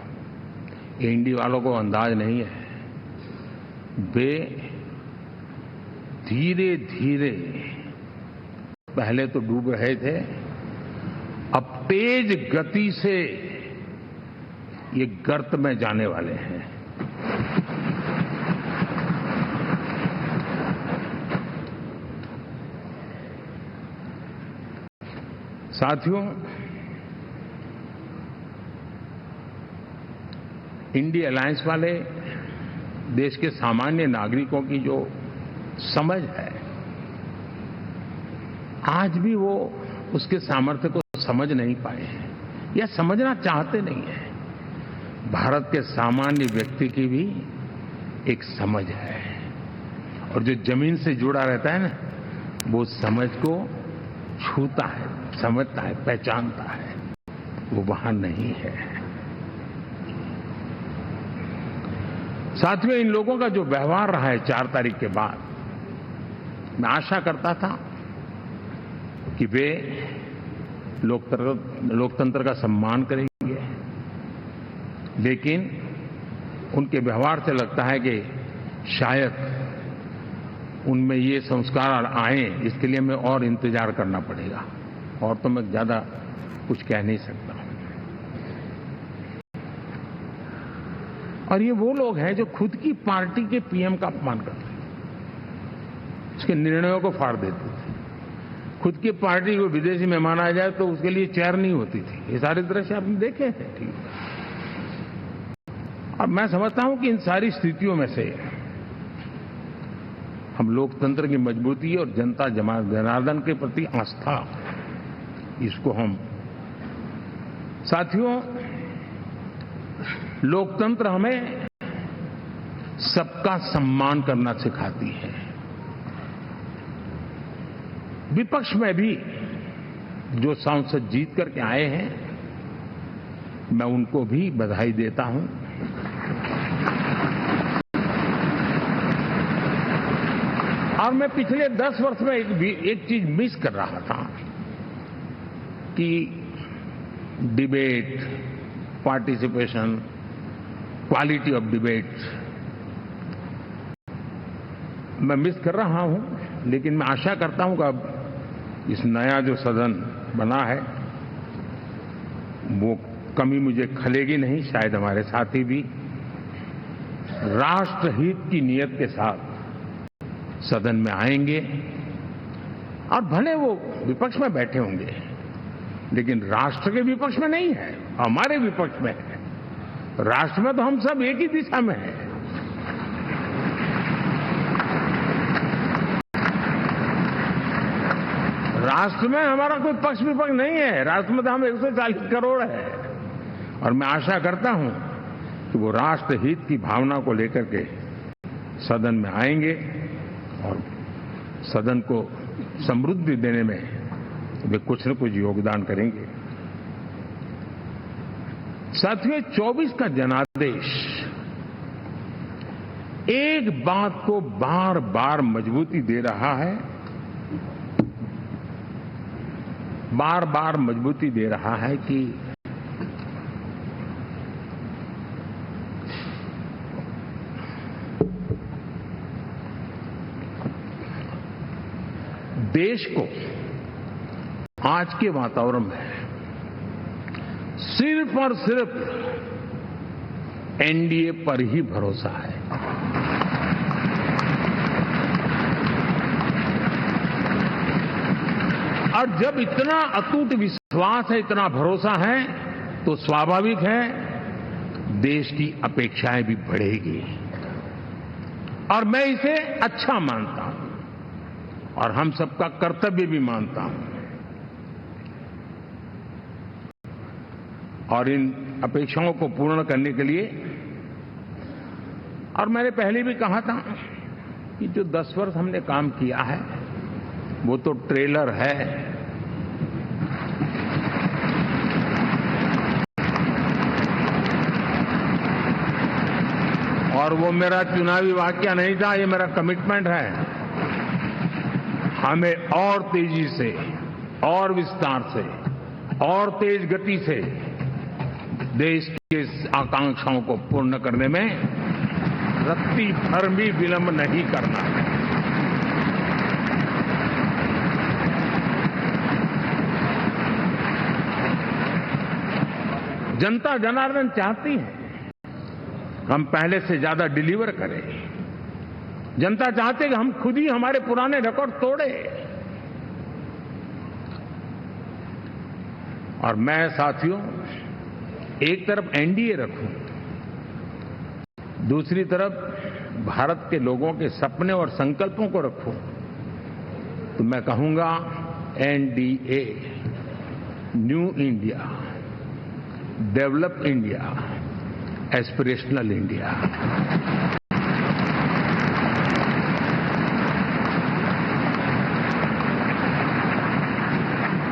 एनडीए वालों को अंदाज नहीं है। वे धीरे धीरे पहले तो डूब रहे थे, अब तेज गति से ये गर्त में जाने वाले हैं। साथियों, इंडिया अलायंस वाले देश के सामान्य नागरिकों की जो समझ है, आज भी वो उसके सामर्थ्य को समझ नहीं पाए हैं या समझना चाहते नहीं हैं। भारत के सामान्य व्यक्ति की भी एक समझ है, और जो जमीन से जुड़ा रहता है ना, वो समझ को छूता है, समझता है, पहचानता है। वो वहां नहीं है। साथियों, इन लोगों का जो व्यवहार रहा है 4 तारीख के बाद, मैं आशा करता था कि वे लोकतंत्र का सम्मान करेंगे, लेकिन उनके व्यवहार से लगता है कि शायद उनमें ये संस्कार आए, इसके लिए हमें और इंतजार करना पड़ेगा। और तो मैं ज्यादा कुछ कह नहीं सकता। और ये वो लोग हैं जो खुद की पार्टी के पीएम का अपमान करते हैं, उसके निर्णयों को फाड़ देते थे। खुद की पार्टी को विदेशी मेहमान आ जाए तो उसके लिए चेयर नहीं होती थी। ये सारे दृश्य आपने देखे हैं। ठीक है। और मैं समझता हूं कि इन सारी स्थितियों में से हम लोकतंत्र की मजबूती और जनता जनार्दन के प्रति आस्था, इसको हम, साथियों, लोकतंत्र हमें सबका सम्मान करना सिखाती है। विपक्ष में भी जो सांसद जीत करके आए हैं, मैं उनको भी बधाई देता हूं। और मैं पिछले 10 वर्ष में एक चीज मिस कर रहा था कि debate, participation, quality of debate मैं मिस कर रहा हूं। लेकिन मैं आशा करता हूं कि अब इस नया जो सदन बना है, वो कमी मुझे खलेगी नहीं। शायद हमारे साथी भी राष्ट्रहित की नीयत के साथ सदन में आएंगे, और भले वो विपक्ष में बैठे होंगे, लेकिन राष्ट्र के विपक्ष में नहीं है, हमारे विपक्ष में है। राष्ट्र में तो हम सब एक ही दिशा में हैं। राष्ट्र में हमारा कोई पक्ष विपक्ष नहीं है। राष्ट्र में तो हम 140 करोड़ है। और मैं आशा करता हूं कि वो राष्ट्र हित की भावना को लेकर के सदन में आएंगे और सदन को समृद्धि देने में वे कुछ न कुछ योगदान करेंगे। साथियों, 24 का जनादेश एक बात को बार बार मजबूती दे रहा है, बार बार मजबूती दे रहा है कि देश को आज के वातावरण में सिर्फ और सिर्फ एनडीए पर ही भरोसा है। और जब इतना अटूट विश्वास है, इतना भरोसा है, तो स्वाभाविक है देश की अपेक्षाएं भी बढ़ेगी। और मैं इसे अच्छा मानता हूं और हम सबका कर्तव्य भी मानता हूं। और इन अपेक्षाओं को पूर्ण करने के लिए, और मैंने पहले भी कहा था कि जो 10 वर्ष हमने काम किया है वो तो ट्रेलर है। और वो मेरा चुनावी वाक्य नहीं था, ये मेरा कमिटमेंट है। हमें और तेजी से, और विस्तार से, और तेज गति से देश की आकांक्षाओं को पूर्ण करने में रत्ती भर भी विलंब नहीं करना है। जनता जनार्दन चाहती है हम पहले से ज्यादा डिलीवर करें। जनता चाहती है कि हम खुद ही हमारे पुराने रिकॉर्ड तोड़े। और मैं साथियों एक तरफ एनडीए रखूं, दूसरी तरफ भारत के लोगों के सपने और संकल्पों को रखूं, तो मैं कहूंगा NDA, new India, develop India, aspirational India.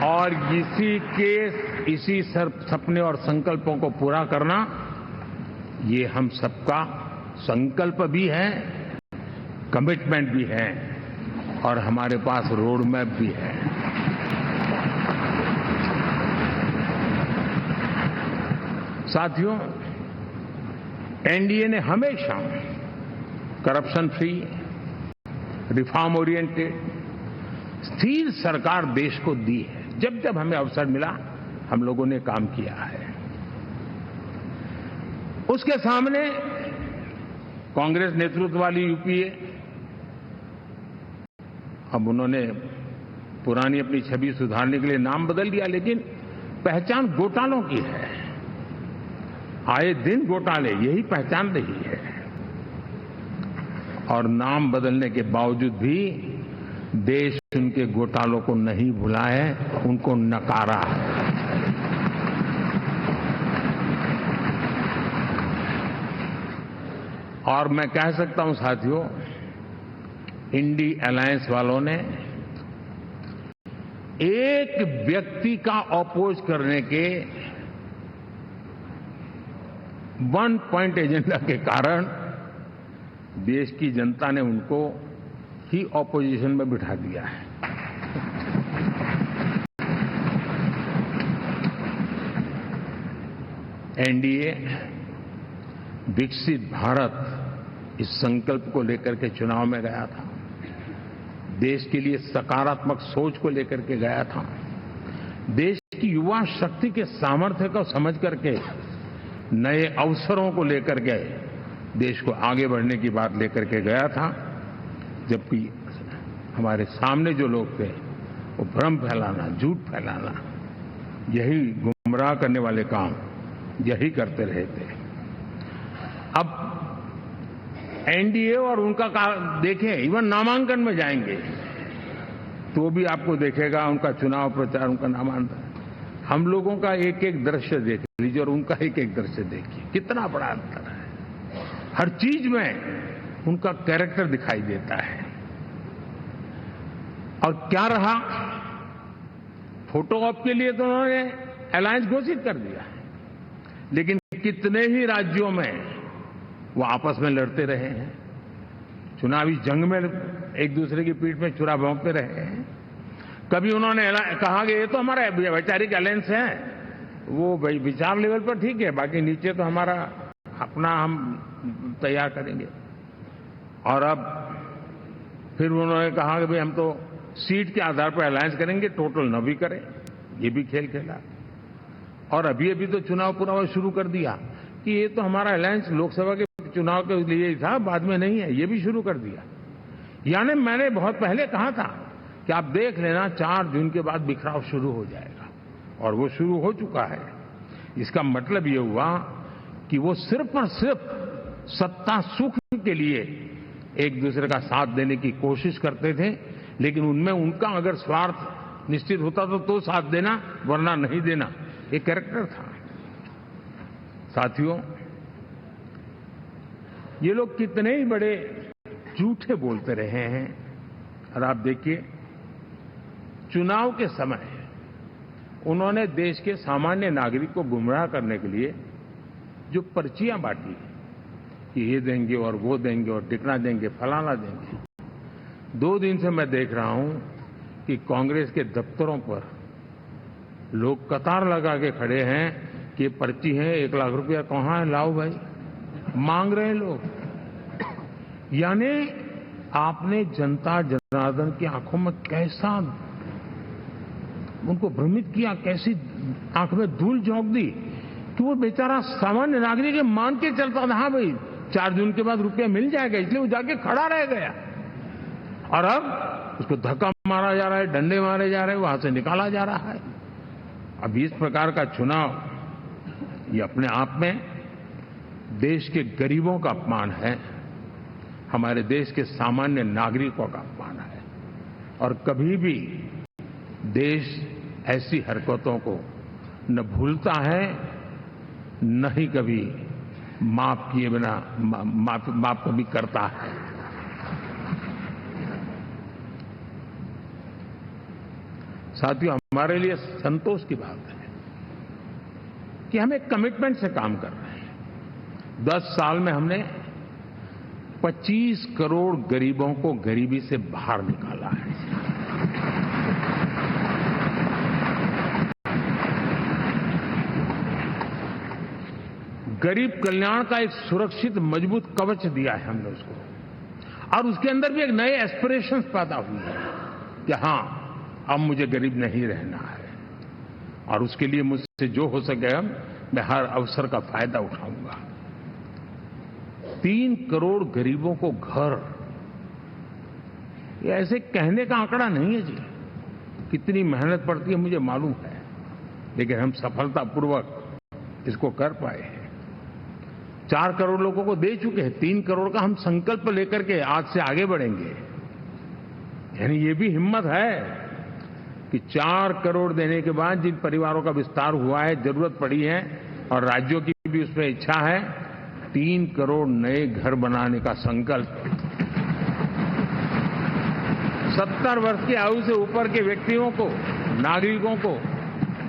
और इसी सपने और संकल्पों को पूरा करना, ये हम सबका संकल्प भी है, कमिटमेंट भी है, और हमारे पास रोड मैप भी है। साथियों, एनडीए ने हमेशा करप्शन फ्री, रिफॉर्म ओरिएंटेड, स्थिर सरकार देश को दी है। जब जब हमें अवसर मिला हम लोगों ने काम किया है। उसके सामने कांग्रेस नेतृत्व वाली यूपीए, अब उन्होंने पुरानी अपनी छवि सुधारने के लिए नाम बदल दिया, लेकिन पहचान घोटालों की है। आए दिन घोटाले, यही पहचान रही है। और नाम बदलने के बावजूद भी देश उनके घोटालों को नहीं भुला है, उनको नकारा है। और मैं कह सकता हूं साथियों, इंडी अलायंस वालों ने एक व्यक्ति का अपोज करने के वन पॉइंट एजेंडा के कारण देश की जनता ने उनको ही ऑपोजिशन में बिठा दिया है। एनडीए विकसित भारत इस संकल्प को लेकर के चुनाव में गया था। देश के लिए सकारात्मक सोच को लेकर के गया था। देश की युवा शक्ति के सामर्थ्य को समझ करके नए अवसरों को लेकर के देश को आगे बढ़ने की बात लेकर के गया था। जबकि हमारे सामने जो लोग थे वो भ्रम फैलाना, झूठ फैलाना, यही गुमराह करने वाले काम यही करते रहे थे। अब एनडीए और उनका देखें, इवन नामांकन में जाएंगे तो भी आपको देखेगा उनका चुनाव प्रचार, उनका नामांकन, हम लोगों का एक एक दृश्य देख लीजिए और उनका एक एक दृश्य देखिए, कितना बड़ा अंतर है। हर चीज में उनका कैरेक्टर दिखाई देता है। और क्या रहा, फोटो ऑप के लिए तो उन्होंने अलायंस घोषित कर दिया, लेकिन कितने ही राज्यों में वो आपस में लड़ते रहे हैं, चुनावी जंग में एक दूसरे की पीठ में छुरा भोंकते रहे हैं। कभी उन्होंने कहा कि ये तो हमारा वैचारिक अलायंस है, वो विचार लेवल पर ठीक है, बाकी नीचे तो हमारा अपना हम तैयार करेंगे। और अब फिर उन्होंने कहा कि भाई हम तो सीट के आधार पर अलायंस करेंगे, टोटल न भी करें, ये भी खेल खेला। और अभी अभी तो चुनाव पुरावा शुरू कर दिया कि ये तो हमारा अलायंस लोकसभा के चुनाव के लिए ही था, बाद में नहीं है, ये भी शुरू कर दिया। यानी मैंने बहुत पहले कहा था कि आप देख लेना 4 जून के बाद बिखराव शुरू हो जाएगा, और वो शुरू हो चुका है। इसका मतलब ये हुआ कि वो सिर्फ और सिर्फ सत्ता सुख के लिए एक दूसरे का साथ देने की कोशिश करते थे, लेकिन उनमें उनका अगर स्वार्थ निश्चित होता तो साथ देना, वरना नहीं देना, ये कैरेक्टर था। साथियों, ये लोग कितने ही बड़े झूठे बोलते रहे हैं, और आप देखिए चुनाव के समय उन्होंने देश के सामान्य नागरिक को गुमराह करने के लिए जो पर्चियां बांटी कि ये देंगे और वो देंगे और टिकना देंगे, फलाना देंगे। 2 दिन से मैं देख रहा हूं कि कांग्रेस के दफ्तरों पर लोग कतार लगा के खड़े हैं कि ये पर्ची है, 1 लाख रुपया कहां है, लाओ भाई, मांग रहे हैं लोग। यानी आपने जनता जनार्दन की आंखों में कैसा उनको भ्रमित किया, कैसी आंख में धूल झोंक दी कि वो बेचारा सामान्य नागरिक मान के चलता था, हाँ भाई 4 जून के बाद रुपया मिल जाएगा, इसलिए वो जाके खड़ा रह गया। और अब उसको धक्का मारा जा रहा है, डंडे मारे जा रहे हैं, वहां से निकाला जा रहा है। अब इस प्रकार का चुनाव ये अपने आप में देश के गरीबों का अपमान है, हमारे देश के सामान्य नागरिकों का अपमान है। और कभी भी देश ऐसी हरकतों को न भूलता है, न ही कभी माफ किए बिना माफ कभी करता है। साथियों, हमारे लिए संतोष की बात है कि हम एक कमिटमेंट से काम कर रहे हैं। 10 साल में हमने 25 करोड़ गरीबों को गरीबी से बाहर निकाला है। गरीब कल्याण का एक सुरक्षित मजबूत कवच दिया है हमने उसको, और उसके अंदर भी एक नए एस्पिरेशंस पैदा हुए हैं कि हां, अब मुझे गरीब नहीं रहना है, और उसके लिए मुझसे जो हो सके मैं हर अवसर का फायदा उठाऊंगा। 3 करोड़ गरीबों को घर, ये ऐसे कहने का आंकड़ा नहीं है जी, कितनी मेहनत पड़ती है मुझे मालूम है, लेकिन हम सफलतापूर्वक इसको कर पाए हैं। 4 करोड़ लोगों को दे चुके हैं, 3 करोड़ का हम संकल्प लेकर के आज से आगे बढ़ेंगे। यानी ये भी हिम्मत है कि 4 करोड़ देने के बाद जिन परिवारों का विस्तार हुआ है, जरूरत पड़ी है, और राज्यों की भी उसमें इच्छा है, 3 करोड़ नए घर बनाने का संकल्प। 70 वर्ष की आयु से ऊपर के व्यक्तियों को, नागरिकों को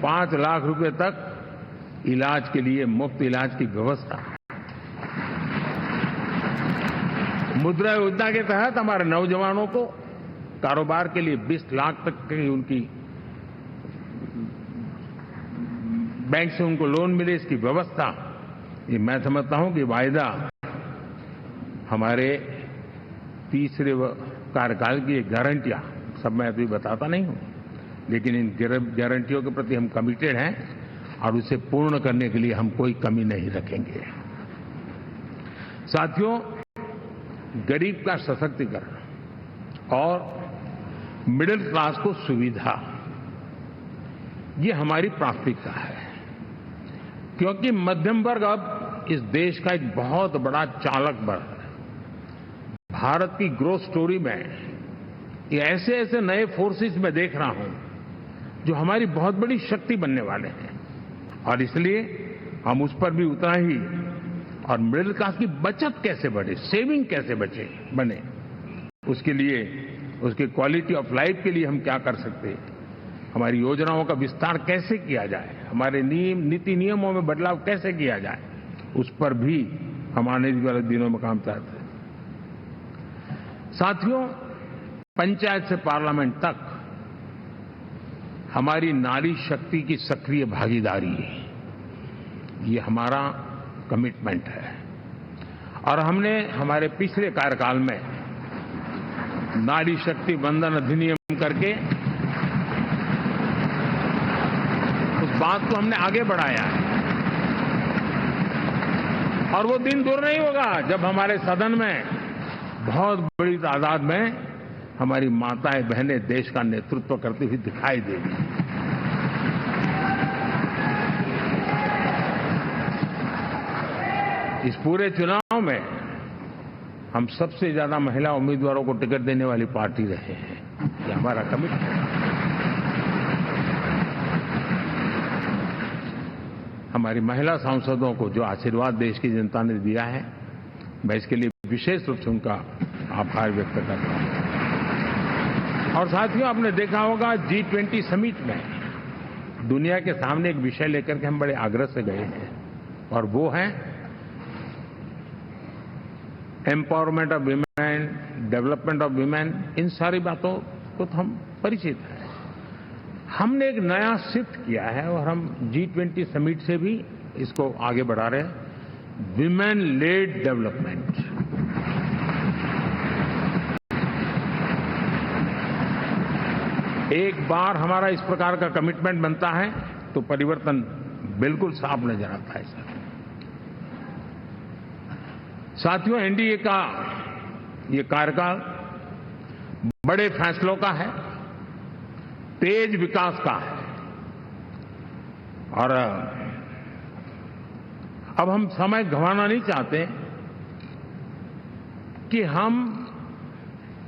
5 लाख रुपए तक इलाज के लिए मुफ्त इलाज की व्यवस्था। मुद्रा योजना के तहत हमारे नौजवानों को कारोबार के लिए 20 लाख तक की उनकी बैंक से उनको लोन मिले, इसकी व्यवस्था। ये मैं समझता हूं कि वायदा हमारे तीसरे कार्यकाल की गारंटियां, सब मैं अभी बताता नहीं हूं, लेकिन इन गारंटियों के प्रति हम कमिटेड हैं, और उसे पूर्ण करने के लिए हम कोई कमी नहीं रखेंगे। साथियों, गरीब का सशक्तिकरण और मिडिल क्लास को सुविधा, ये हमारी प्राथमिकता है, क्योंकि मध्यम वर्ग अब इस देश का एक बहुत बड़ा चालक बल है। भारत की ग्रोथ स्टोरी में ये ऐसे ऐसे नए फोर्सेस में देख रहा हूं जो हमारी बहुत बड़ी शक्ति बनने वाले हैं, और इसलिए हम उस पर भी उतना ही, और मिडिल क्लास की बचत कैसे बढ़े, सेविंग कैसे बने, उसके लिए, उसके क्वालिटी ऑफ लाइफ के लिए हम क्या कर सकते हैं, हमारी योजनाओं का विस्तार कैसे किया जाए, हमारे नीति नियमों में बदलाव कैसे किया जाए, उस पर भी हम आने वाले दिनों में काम चाहते हैं। साथियों, पंचायत से पार्लियामेंट तक हमारी नारी शक्ति की सक्रिय भागीदारी, ये हमारा कमिटमेंट है। और हमने हमारे पिछले कार्यकाल में नारी शक्ति वंदन अधिनियम करके उस बात को हमने आगे बढ़ाया है। और वो दिन दूर नहीं होगा जब हमारे सदन में बहुत बड़ी तादाद में हमारी माताएं बहनें देश का नेतृत्व करती हुई दिखाई देगी। इस पूरे चुनाव में हम सबसे ज्यादा महिला उम्मीदवारों को टिकट देने वाली पार्टी रहे हैं। ये हमारा कमिटमेंट है। हमारी महिला सांसदों को जो आशीर्वाद देश की जनता ने दिया है, मैं इसके लिए विशेष रूप से उनका आभार व्यक्त करता हूं। और साथियों, आपने देखा होगा G20 समिट में दुनिया के सामने एक विषय लेकर के हम बड़े आग्रह से गए हैं, और वो है empowerment of women, development of women. इन सारी बातों को तो हम परिचित हैं। हमने एक नया शिफ्ट किया है और हम G20 समिट से भी इसको आगे बढ़ा रहे हैं, विमेन लेड डेवलपमेंट। एक बार हमारा इस प्रकार का कमिटमेंट बनता है तो परिवर्तन बिल्कुल साफ नजर आता है। साथियों, एनडीए का ये कार्यकाल बड़े फैसलों का है, तेज विकास का है। और अब हम समय गंवाना नहीं चाहते कि हम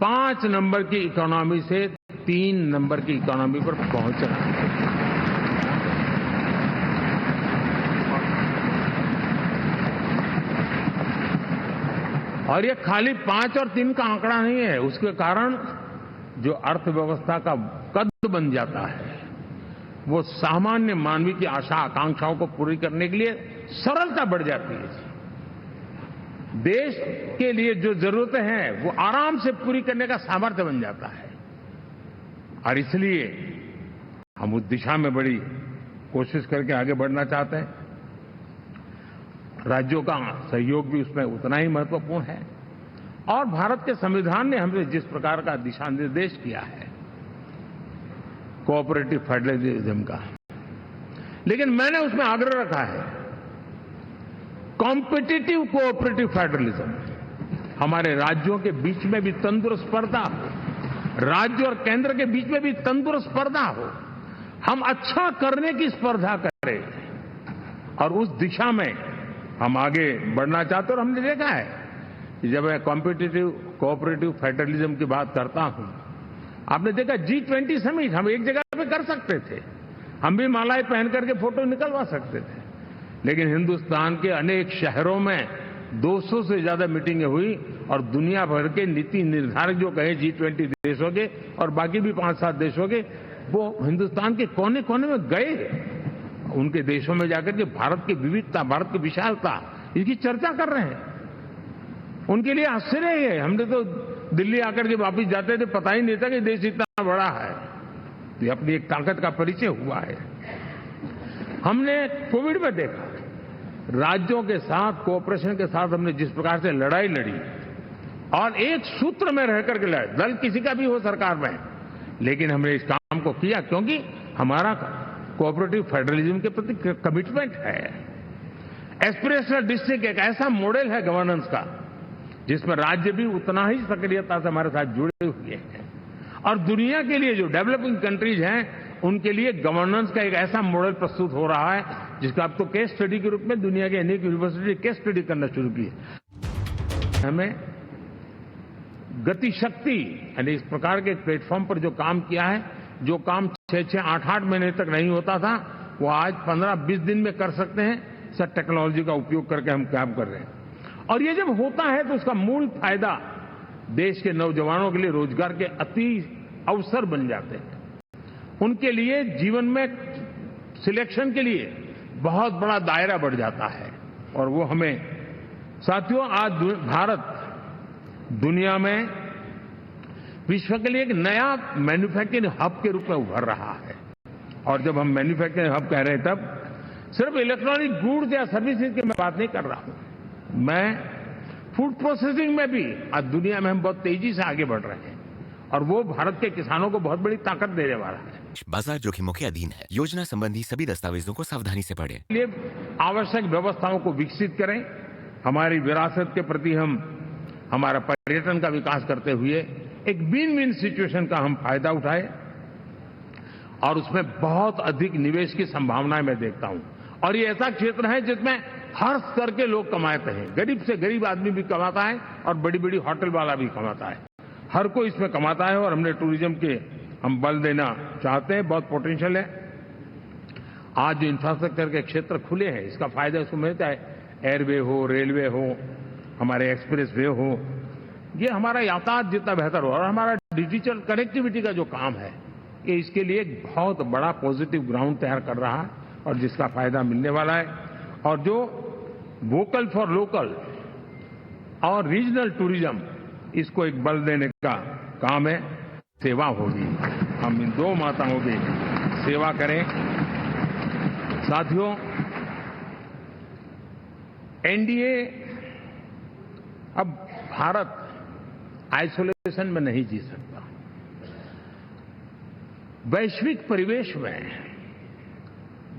5 नंबर की इकोनॉमी से 3 नंबर की इकोनॉमी पर पहुंच रहे हैं। और ये खाली 5 और 3 का आंकड़ा नहीं है। उसके कारण जो अर्थव्यवस्था का कद बन जाता है, वो सामान्य मानवीय की आशा आकांक्षाओं को पूरी करने के लिए सरलता बढ़ जाती है। देश के लिए जो जरूरतें हैं वो आराम से पूरी करने का सामर्थ्य बन जाता है। और इसलिए हम उस दिशा में बड़ी कोशिश करके आगे बढ़ना चाहते हैं। राज्यों का सहयोग भी उसमें उतना ही महत्वपूर्ण है। और भारत के संविधान ने हमें जिस प्रकार का दिशा निर्देश किया है कोऑपरेटिव फेडरलिज्म का, लेकिन मैंने उसमें आग्रह रखा है कॉम्पिटिटिव कोऑपरेटिव फेडरलिज्म। हमारे राज्यों के बीच में भी तंदुरुस्त स्पर्धा हो, राज्य और केंद्र के बीच में भी तंदुरुस्त स्पर्धा हो, हम अच्छा करने की स्पर्धा करें। और उस दिशा में हम आगे बढ़ना चाहते हैं। और हमने देखा है कि जब मैं कॉम्पिटिटिव कोऑपरेटिव फेडरलिज्म की बात करता हूं, आपने देखा G20 समिट हम एक जगह पे कर सकते थे, हम भी मालाएं पहन करके फोटो निकलवा सकते थे, लेकिन हिंदुस्तान के अनेक शहरों में 200 से ज्यादा मीटिंगें हुई और दुनिया भर के नीति निर्धारक जो कहे G20 देशों के और बाकी भी 5-7 देशों के, वो हिंदुस्तान के कोने कोने में गए। उनके देशों में जाकर के भारत की विविधता, भारत की विशालता, इसकी चर्चा कर रहे हैं। उनके लिए आश्चर्य है। हमने तो दिल्ली आकर के वापिस जाते थे, पता ही नहीं था कि देश इतना बड़ा है। तो ये अपनी एक ताकत का परिचय हुआ है। हमने कोविड में देखा, राज्यों के साथ कोऑपरेशन के साथ हमने जिस प्रकार से लड़ाई लड़ी और एक सूत्र में रह करके लड़ाई, दल किसी का भी हो सरकार में, लेकिन हमने इस काम को किया क्योंकि हमारा कोऑपरेटिव फेडरलिज्म के प्रति कमिटमेंट है। एस्पिरेशनल डिस्ट्रिक्ट एक ऐसा मॉडल है गवर्नेंस का जिसमें राज्य भी उतना ही सक्रियता से हमारे साथ जुड़े हुए हैं। और दुनिया के लिए जो डेवलपिंग कंट्रीज हैं, उनके लिए गवर्नेंस का एक ऐसा मॉडल प्रस्तुत हो रहा है जिसका अब तो केस स्टडी के रूप में दुनिया के अनेक यूनिवर्सिटी केस स्टडी करना शुरू की है। हमें गति शक्ति यानी इस प्रकार के प्लेटफॉर्म पर जो काम किया है, जो काम 6-6, 8-8 महीने तक नहीं होता था, वो आज 15-20 दिन में कर सकते हैं। सर, टेक्नोलॉजी का उपयोग करके हम काम कर रहे हैं। और ये जब होता है तो उसका मूल फायदा देश के नौजवानों के लिए रोजगार के अति अवसर बन जाते हैं। उनके लिए जीवन में सिलेक्शन के लिए बहुत बड़ा दायरा बढ़ जाता है। और वो हमें, साथियों, आज भारत दुनिया में विश्व के लिए एक नया मैन्युफैक्चरिंग हब के रूप में उभर रहा है। और जब हम मैन्युफैक्चरिंग हब कह रहे हैं, तब सिर्फ इलेक्ट्रॉनिक गुड्स या सर्विसेज की मैं बात नहीं कर रहा हूं। मैं फूड प्रोसेसिंग में भी आज दुनिया में हम बहुत तेजी से आगे बढ़ रहे हैं। और वो भारत के किसानों को बहुत बड़ी ताकत देने वाला है। बाजार जोखिमों के अधीन है। योजना संबंधी सभी दस्तावेजों को सावधानी से पढ़ें। लिए आवश्यक व्यवस्थाओं को विकसित करें, हमारी विरासत के प्रति हम हमारा पर्यटन का विकास करते हुए एक विन विन सिचुएशन का हम फायदा उठाएं और उसमें बहुत अधिक निवेश की संभावनाएं मैं देखता हूं। और ये ऐसा क्षेत्र है जिसमें हर स्तर के लोग कमाते हैं, गरीब से गरीब आदमी भी कमाता है और बड़ी बड़ी होटल वाला भी कमाता है, हर कोई इसमें कमाता है। और हमने टूरिज्म के हम बल देना चाहते हैं, बहुत पोटेंशियल है। आज जो इंफ्रास्ट्रक्चर के क्षेत्र खुले हैं इसका फायदा उसको मिलता है, एयरवे हो, रेलवे हो, हमारे एक्सप्रेस वे हो, ये हमारा यातायात जितना बेहतर हो और हमारा डिजिटल कनेक्टिविटी का जो काम है ये इसके लिए एक बहुत बड़ा पॉजिटिव ग्राउंड तैयार कर रहा है और जिसका फायदा मिलने वाला है। और जो वोकल फॉर लोकल और रीजनल टूरिज्म इसको एक बल देने का काम है, सेवा होगी। हम इन दो माताओं की सेवा करें। साथियों, एनडीए अब भारत आइसोलेशन में नहीं जी सकता। वैश्विक परिवेश में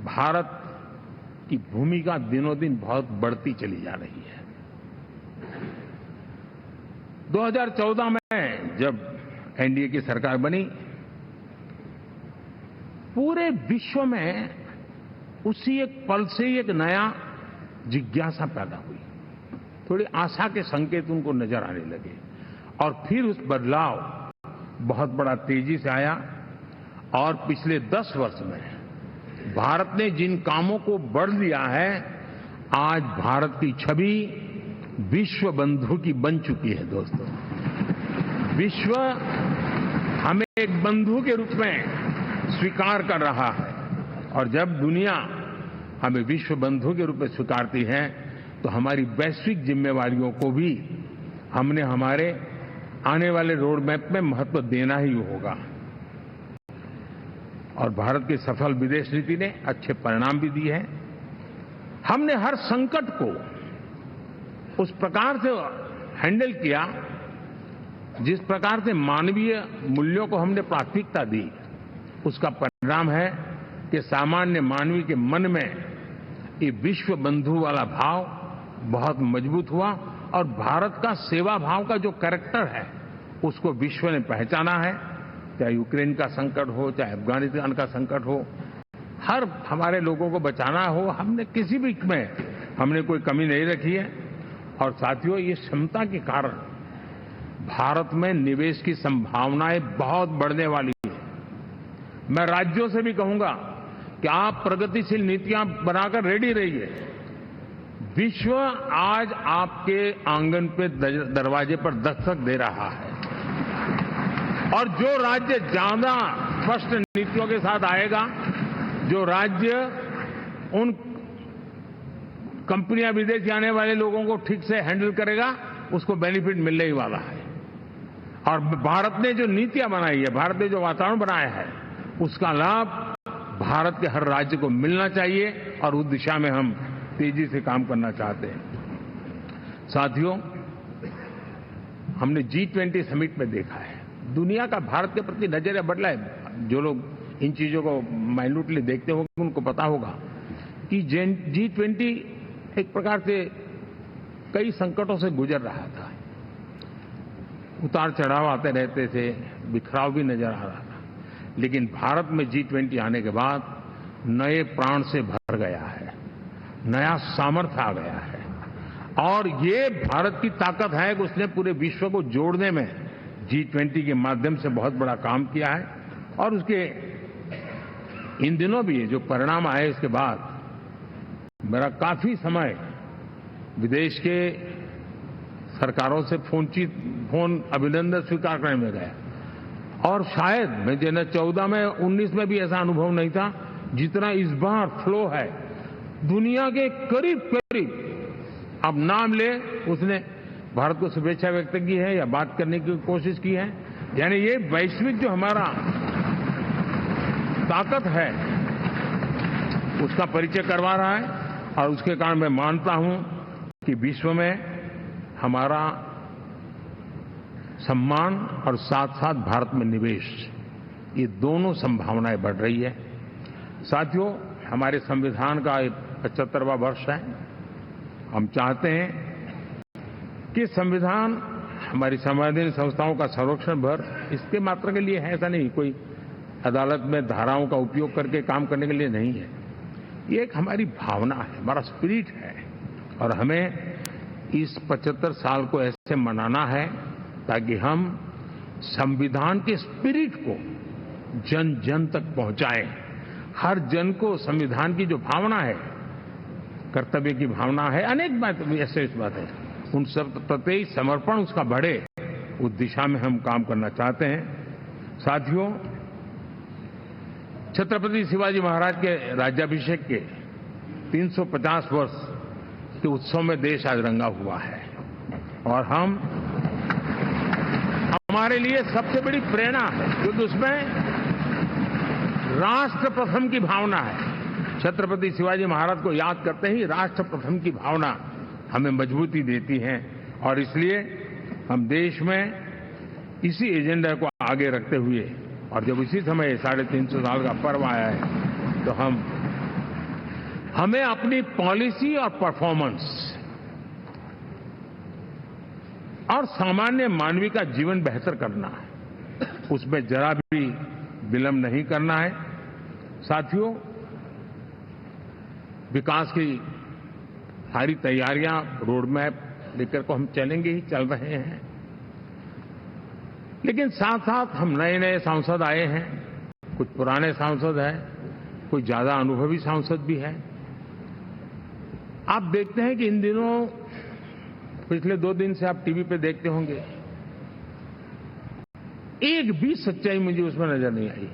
भारत की भूमिका दिनों दिन बहुत बढ़ती चली जा रही है। 2014 में जब एनडीए की सरकार बनी, पूरे विश्व में उसी एक पल से एक नया जिज्ञासा पैदा हुई, थोड़ी आशा के संकेत उनको नजर आने लगे और फिर उस बदलाव बहुत बड़ा तेजी से आया। और पिछले 10 वर्ष में भारत ने जिन कामों को बढ़ दिया है, आज भारत की छवि विश्व बंधु की बन चुकी है। दोस्तों, विश्व हमें एक बंधु के रूप में स्वीकार कर रहा है और जब दुनिया हमें विश्व बंधु के रूप में स्वीकारती है तो हमारी वैश्विक जिम्मेवारियों को भी हमने हमारे आने वाले रोड मैप में महत्व देना ही होगा। और भारत की सफल विदेश नीति ने अच्छे परिणाम भी दिए हैं। हमने हर संकट को उस प्रकार से हैंडल किया जिस प्रकार से मानवीय मूल्यों को हमने प्राथमिकता दी, उसका परिणाम है कि सामान्य मानवी के मन में ये विश्व बंधु वाला भाव बहुत मजबूत हुआ और भारत का सेवा भाव का जो कैरेक्टर है उसको विश्व ने पहचाना है। चाहे यूक्रेन का संकट हो, चाहे अफगानिस्तान का संकट हो, हर हमारे लोगों को बचाना हो, हमने किसी भी में हमने कोई कमी नहीं रखी है। और साथियों, ये क्षमता के कारण भारत में निवेश की संभावनाएं बहुत बढ़ने वाली है। मैं राज्यों से भी कहूंगा कि आप प्रगतिशील नीतियां बनाकर रेडी रहिए। विश्व आज आपके आंगन पे दरवाजे पर दस्तक दे रहा है और जो राज्य ज्यादा स्पष्ट नीतियों के साथ आएगा, जो राज्य उन कंपनियां विदेशी आने वाले लोगों को ठीक से हैंडल करेगा, उसको बेनिफिट मिलने ही वाला है। और भारत ने जो नीतियां बनाई है, भारत ने जो वातावरण बनाया है, उसका लाभ भारत के हर राज्य को मिलना चाहिए और उस दिशा में हम तेजी से काम करना चाहते हैं। साथियों, हमने G20 समिट में देखा है, दुनिया का भारत के प्रति नजरिया बदला है। जो लोग इन चीजों को माइन्यूटली देखते होंगे उनको पता होगा कि G20 एक प्रकार से कई संकटों से गुजर रहा था, उतार चढ़ाव आते रहते थे, बिखराव भी नजर आ रहा था, लेकिन भारत में G20 आने के बाद नए प्राण से भर गया है, नया सामर्थ्य आ गया है। और ये भारत की ताकत है कि उसने पूरे विश्व को जोड़ने में G20 के माध्यम से बहुत बड़ा काम किया है। और उसके इन दिनों भी जो परिणाम आए इसके बाद मेरा काफी समय विदेश के सरकारों से फोन अभिनंदन स्वीकार करने में गया और शायद मैं 2014 में 19 में भी ऐसा अनुभव नहीं था जितना इस बार फ्लो है। दुनिया के करीब करीब अब नाम ले उसने भारत को शुभेच्छा व्यक्त की है या बात करने की कोशिश की है। यानी ये वैश्विक जो हमारा ताकत है उसका परिचय करवा रहा है और उसके कारण मैं मानता हूं कि विश्व में हमारा सम्मान और साथ साथ भारत में निवेश, ये दोनों संभावनाएं बढ़ रही है। साथियों, हमारे संविधान का 75वां वर्ष है। हम चाहते हैं कि संविधान हमारी संवैधानिक संस्थाओं का संरक्षण भर इसके मात्र के लिए है, ऐसा नहीं, कोई अदालत में धाराओं का उपयोग करके काम करने के लिए नहीं है। ये एक हमारी भावना है, हमारा स्पिरिट है, और हमें इस 75 साल को ऐसे मनाना है ताकि हम संविधान के स्पिरिट को जन जन तक पहुंचाएं। हर जन को संविधान की जो भावना है, कर्तव्य की भावना है, अनेक बात ऐसे इस बात है, उन सब प्रति समर्पण उसका बढ़े, उस दिशा में हम काम करना चाहते हैं। साथियों, छत्रपति शिवाजी महाराज के राज्याभिषेक के 350 वर्ष के उत्सव में देश आज रंगा हुआ है, और हमारे लिए सबसे बड़ी प्रेरणा है क्योंकि उसमें राष्ट्र प्रथम की भावना है। छत्रपति शिवाजी महाराज को याद करते ही राष्ट्र प्रथम की भावना हमें मजबूती देती है, और इसलिए हम देश में इसी एजेंडा को आगे रखते हुए, और जब इसी समय 350 साल का पर्व आया है, तो हमें अपनी पॉलिसी और परफॉर्मेंस और सामान्य मानवीय का जीवन बेहतर करना है, उसमें जरा भी विलंब नहीं करना है। साथियों, विकास की सारी तैयारियां, रोड मैप लेकर को हम चलेंगे ही, चल रहे हैं, लेकिन साथ साथ हम नए नए सांसद आए हैं, कुछ पुराने सांसद हैं, कोई ज्यादा अनुभवी सांसद भी है। आप देखते हैं कि इन दिनों, पिछले 2 दिन से आप टीवी पे देखते होंगे, एक भी सच्चाई मुझे उसमें नजर नहीं आई।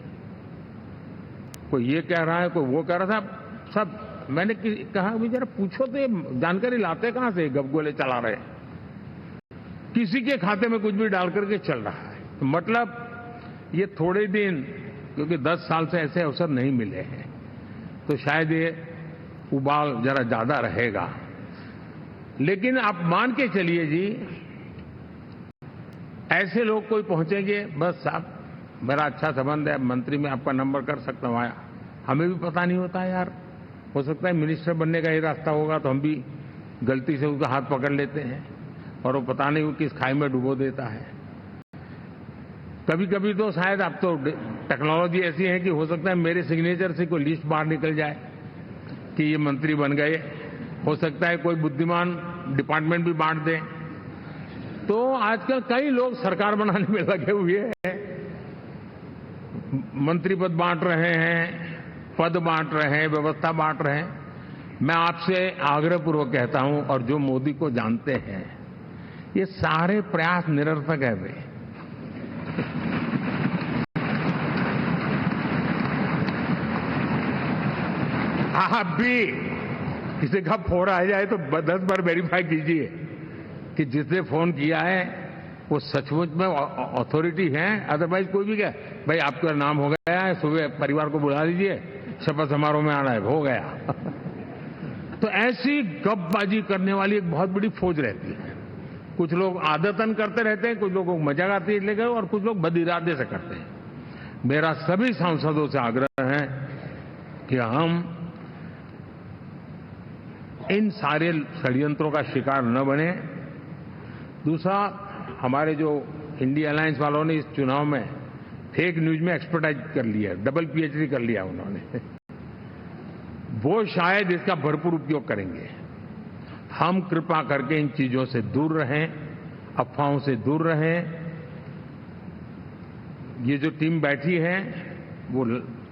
कोई ये कह रहा है, कोई वो कह रहा था, सब मैंने कहा भी जरा पूछो तो ये जानकारी लाते कहां से, गपगोले चला रहे, किसी के खाते में कुछ भी डाल करके चल रहा है। तो मतलब ये थोड़े दिन, क्योंकि 10 साल से ऐसे अवसर नहीं मिले हैं, तो शायद ये उबाल जरा ज्यादा रहेगा। लेकिन आप मान के चलिए जी, ऐसे लोग कोई पहुंचेंगे, बस साहब मेरा अच्छा संबंध है, मंत्री में आपका नंबर कर सकता हूं, आया, हमें भी पता नहीं होता यार, हो सकता है मिनिस्टर बनने का ही रास्ता होगा, तो हम भी गलती से उसका हाथ पकड़ लेते हैं और वो पता नहीं वो किस खाई में डुबो देता है। कभी कभी तो शायद अब तो टेक्नोलॉजी ऐसी है कि हो सकता है मेरे सिग्नेचर से कोई लिस्ट बाहर निकल जाए कि ये मंत्री बन गए, हो सकता है कोई बुद्धिमान डिपार्टमेंट भी बांट दे। तो आजकल कई लोग सरकार बनाने में लगे हुए हैं, मंत्री पद बांट रहे हैं, पद बांट रहे हैं, व्यवस्था बांट रहे हैं। मैं आपसे आग्रहपूर्वक कहता हूं, और जो मोदी को जानते हैं, ये सारे प्रयास निरर्थक है वे। आप भी किसी का फोन आ जाए तो 10 बार वेरीफाई कीजिए कि जिसने फोन किया है वो सचमुच में अथॉरिटी है। अदरवाइज कोई भी कहे भाई आपका नाम हो गया है, सुबह परिवार को बुला लीजिए, शपथ समारोह में आना है, हो गया। तो ऐसी गपबाजी करने वाली एक बहुत बड़ी फौज रहती है। कुछ लोग आदतन करते रहते हैं, कुछ लोगों को मजाक आती है लेकर, और कुछ लोग बदइरादे से करते हैं। मेरा सभी सांसदों से आग्रह है कि हम इन सारे षड्यंत्रों का शिकार न बने। दूसरा, हमारे जो इंडिया अलायंस वालों ने इस चुनाव में फेक न्यूज में एक्सपर्टाइज कर लिया, डबल पीएचडी कर लिया उन्होंने, वो शायद इसका भरपूर उपयोग करेंगे। हम कृपा करके इन चीजों से दूर रहें, अफवाहों से दूर रहें। ये जो टीम बैठी है वो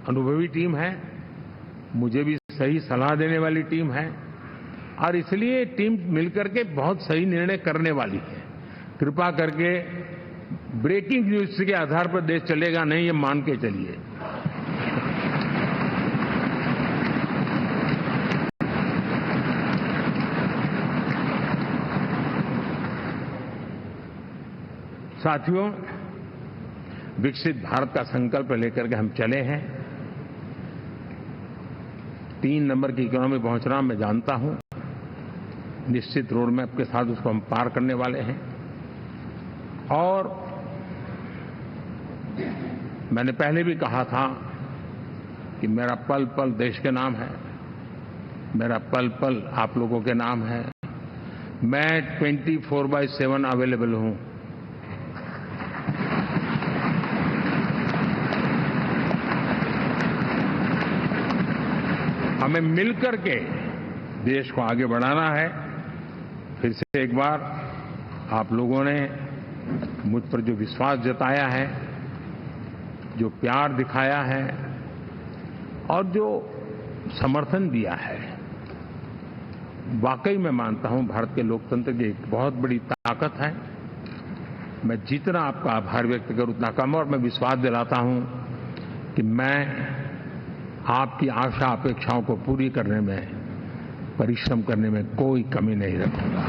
अनुभवी टीम है, मुझे भी सही सलाह देने वाली टीम है, और इसलिए टीम मिलकर के बहुत सही निर्णय करने वाली है। कृपा करके ब्रेकिंग न्यूज के आधार पर देश चलेगा नहीं, ये मान के चलिए। साथियों, विकसित भारत का संकल्प लेकर के हम चले हैं। 3 नंबर की इकोनॉमी पहुंचना मैं जानता हूं, निश्चित रोड मैप के साथ उसको हम पार करने वाले हैं। और मैंने पहले भी कहा था कि मेरा पल पल देश के नाम है, मेरा पल पल आप लोगों के नाम है। मैं 24/7 अवेलेबल हूं। हमें मिलकर के देश को आगे बढ़ाना है। फिर से एक बार आप लोगों ने मुझ पर जो विश्वास जताया है, जो प्यार दिखाया है और जो समर्थन दिया है, वाकई मैं मानता हूं भारत के लोकतंत्र की एक बहुत बड़ी ताकत है। मैं जितना आपका आभार व्यक्त करूं उतना कम, और मैं विश्वास दिलाता हूं कि मैं आपकी आशा अपेक्षाओं को पूरी करने में, परिश्रम करने में कोई कमी नहीं रखूंगा।